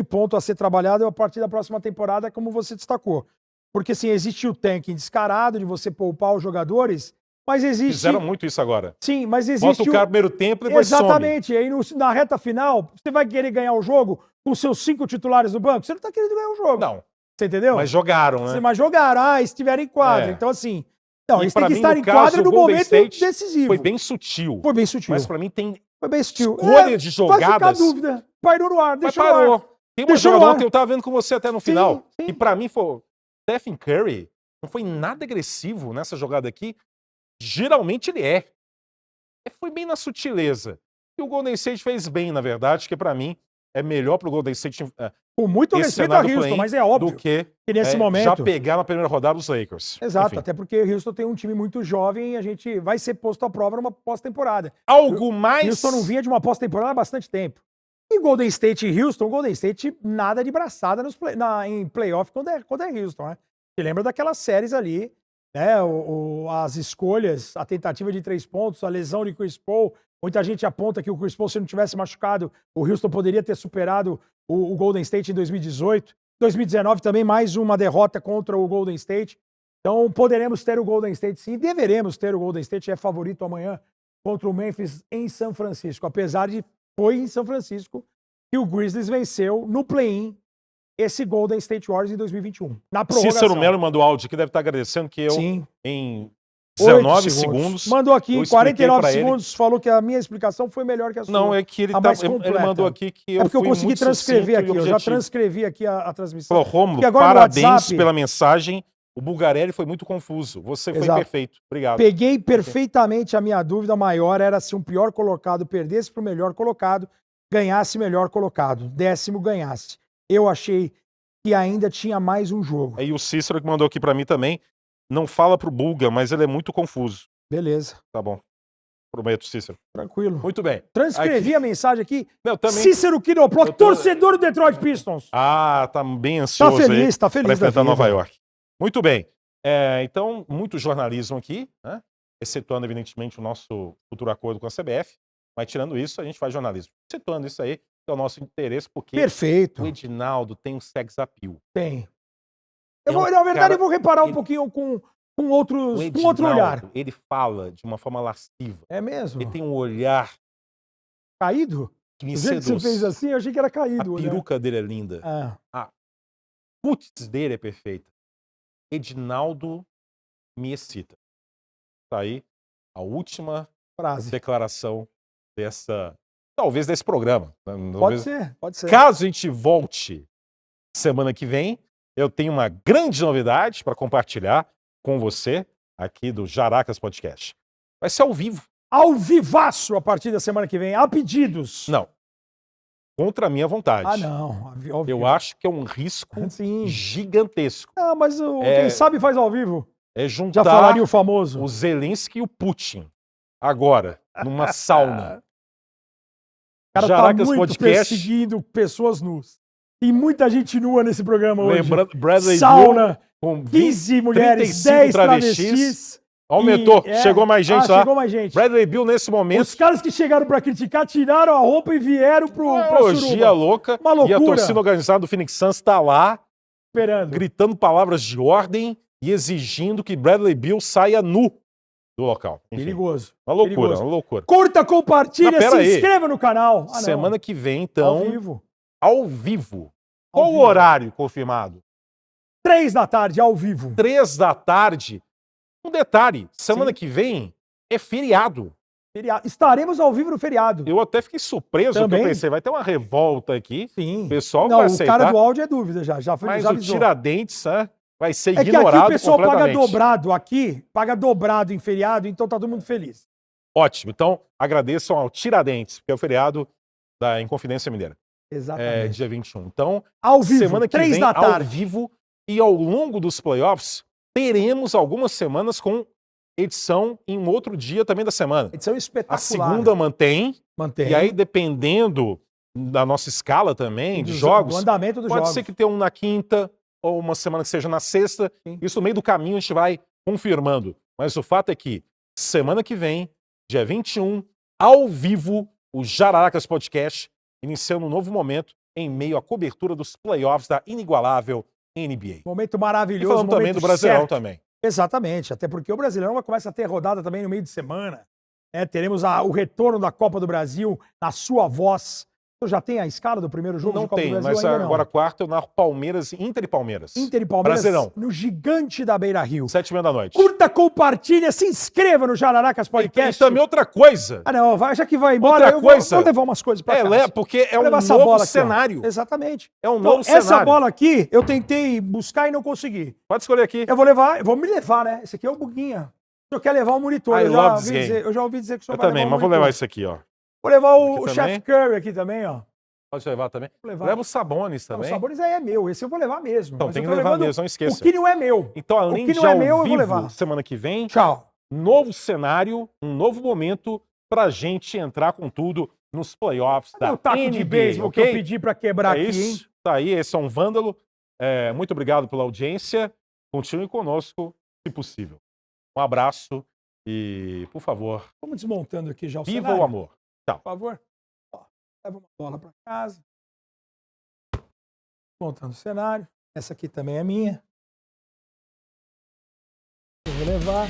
ponto a ser trabalhado a partir da próxima temporada, como você destacou. Porque, assim, existe o tanking descarado de você poupar os jogadores, mas existe... Fizeram muito isso agora. Sim, mas existe... Bota o cara no primeiro tempo e depois Exatamente. some. E aí, na reta final, você vai querer ganhar o jogo com seus 5 titulares no banco? Você não tá querendo ganhar o jogo. Não. Você entendeu? Mas jogaram, né? Mas jogaram, estiveram em quadra. Então, assim... Não, eles têm que estar em caso, quadra no momento decisivo. Foi bem sutil. Foi bem sutil. Mas pra mim tem Foi bem sutil. escolha de jogadas. Vai ficar dúvida. Parou no ar, deixa Mas parou. no ar. Tem uma jogadora que eu tava vendo com você até no final. Sim. E pra mim foi... Stephen Curry não foi nada agressivo nessa jogada aqui. Geralmente ele é. Foi bem na sutileza. E o Golden State fez bem, na verdade, que pra mim é melhor pro Golden State... Com muito respeito a Houston, mas é óbvio do que nesse momento já pegar na primeira rodada os Lakers. Exato, Enfim. até porque Houston tem um time muito jovem e a gente vai ser posto à prova numa pós-temporada. Algo mais... Houston não vinha de uma pós-temporada há bastante tempo. E Golden State e Houston, Golden State nada de braçada em playoff quando é Houston, né? Você lembra daquelas séries ali, né? As escolhas, a tentativa de 3 pontos, a lesão de Chris Paul. Muita gente aponta que o Chris Paul, se não tivesse machucado, o Houston poderia ter superado o Golden State em 2018. 2019 também mais uma derrota contra o Golden State. Então poderemos ter o Golden State sim, deveremos ter o Golden State, é favorito amanhã contra o Memphis em São Francisco. Apesar de foi em São Francisco que o Grizzlies venceu no play-in esse Golden State Warriors em 2021. Na prorrogação. Cícero Melo mandou áudio que deve estar agradecendo que eu, sim. em 19 segundos. Mandou aqui em 49 segundos, falou que a minha explicação foi melhor que a sua. Não, é que ele mandou aqui que eu porque eu consegui transcrever aqui, eu já transcrevi aqui a transmissão. Falou, Rômulo, parabéns pela mensagem. O Bulgarelli foi muito confuso. Você foi perfeito. Obrigado. Peguei perfeitamente a minha dúvida maior, era se um pior colocado perdesse para o melhor colocado, ganhasse melhor colocado, 10º ganhasse. Eu achei que ainda tinha mais um jogo. E o Cícero que mandou aqui para mim também. Não fala pro Bulga, mas ele é muito confuso. Beleza. Tá bom. Prometo, Cícero. Tranquilo. Muito bem. Transcrevi a mensagem aqui. Não, também... Cícero Quiroplot, torcedor do Detroit Pistons. Ah, tá bem ansioso aí. Tá feliz. Pra enfrentar Nova York. Muito bem. Então, muito jornalismo aqui, né? Excetuando, evidentemente, o nosso futuro acordo com a CBF. Mas, tirando isso, a gente faz jornalismo. Excetuando isso aí, que é o nosso interesse, porque perfeito. O Edinaldo tem um sex appeal. Tem. Na verdade, eu vou reparar um pouquinho com outro olhar. Ele fala de uma forma lasciva. É mesmo? Ele tem um olhar... Caído? Que me do jeito que você fez assim, eu achei que era caído. A peruca dele é linda. A putz dele é perfeita. Edinaldo me excita. Tá aí a última declaração talvez desse programa. Pode ser. Caso a gente volte semana que vem, eu tenho uma grande novidade para compartilhar com você aqui do Jaracas Podcast. Vai ser ao vivo. Ao vivaço a partir da semana que vem. Há pedidos. Não. Contra a minha vontade. Ah, não. Eu acho que é um risco gigantesco. Ah, mas quem sabe faz ao vivo. É juntar já falaria o famoso. O Zelensky e o Putin. Agora, numa sauna. cara Jaracas tá muito Podcast. perseguindo pessoas nuas. Tem muita gente nua nesse programa hoje. Lembrando, Bradley Sauna, Bill, com 15 mulheres, 35 10 travestis. Aumentou, E, chegou mais gente lá. Chegou mais gente. Bradley Bill, nesse momento, Os caras que chegaram pra criticar tiraram a roupa e vieram pra orgia suruba. louca. Uma loucura. E a torcida organizada do Phoenix Suns tá lá, Esperando. gritando palavras de ordem e exigindo que Bradley Bill saia nu do local. Enfim, Perigoso. uma loucura, Perigoso. uma loucura. Curta, compartilha, Mas pera se aí. inscreva no canal. Ah, não. Semana que vem, Ao então, vivo. ao vivo. Ao Qual o vivo. horário confirmado? 3 da tarde, ao vivo. 3 da tarde. Um detalhe, semana Sim. que vem é feriado. Feriado. Estaremos ao vivo no feriado. Eu até fiquei surpreso, porque Também. eu pensei, vai ter uma revolta aqui. Sim. O pessoal Não, vai o aceitar. cara do áudio é dúvida já foi, Mas já o avisou. Tiradentes vai ser É que aqui ignorado o pessoal paga completamente. dobrado aqui, paga dobrado em feriado, então tá todo mundo feliz. Ótimo. Então, agradeçam ao Tiradentes, porque é o feriado da Inconfidência Mineira. Exatamente. Dia 21. Então, Ao vivo, semana que 3 vem, da ao tarde. vivo, e ao longo dos playoffs, teremos algumas semanas com edição em um outro dia também da semana. Edição A espetacular. segunda mantém, Mantém. e aí, dependendo da nossa escala também, de do jogos, andamento dos pode jogos. ser que tenha um na quinta, ou uma semana que seja na sexta. Sim. Isso no meio do caminho a gente vai confirmando. Mas o fato é que, semana que vem, dia 21, ao vivo, o Jararacas Podcast, iniciando um novo momento em meio à cobertura dos playoffs da inigualável NBA. Momento E maravilhoso. falando também momento do Brasileirão certo. também. Exatamente, até porque o Brasileirão vai começar a ter rodada também no meio de semana. Teremos o retorno da Copa do Brasil na sua voz. Você já tem a escala do primeiro jogo Não de Copa tem, do Brasil? mas Ainda não. agora quarta eu narro Palmeiras, Inter e Palmeiras. Inter e Palmeiras Brasileirão. no gigante da Beira-Rio. 7h30 da noite. Curta, compartilha, se inscreva no Jararacas E Podcast. também outra coisa. Ah, não, já que vai embora, Outra eu coisa. vou levar umas coisas pra casa. Porque é Vou um levar essa novo bola aqui, ó. cenário. Exatamente. É um Então, novo essa cenário. bola aqui, eu tentei buscar e não consegui. Pode escolher aqui. Eu vou me levar, né? Esse aqui é o Buguinha. O senhor quer levar o monitor. I Eu love this eu já ouvi dizer que o senhor Eu vai também, levar mas o vou monitor. levar isso aqui, ó. Vou levar o Aqui Chef Curry aqui também, ó. Pode levar também. Vou levar. Leva os Sabones Não, também. o Sabores aí é meu. Esse eu vou levar mesmo. Então, Mas tem eu que tô levar levando mesmo, não esqueça. O que não é meu. Então, além o que de não é ao meu, eu vou vivo, levar. semana que vem, Tchau. novo cenário, um novo momento pra gente entrar com tudo nos playoffs Cadê da o taco NBA, de beisebol ok? que eu pedi pra quebrar É aqui, isso, hein? tá aí, esse é um vândalo. Muito obrigado pela audiência. Continue conosco, se possível. Um abraço e, por favor, Vamos desmontando aqui já o viva cenário. o amor. Por favor. Ó, leva uma bola pra casa. Montando o cenário. Essa aqui também é minha. Eu vou levar.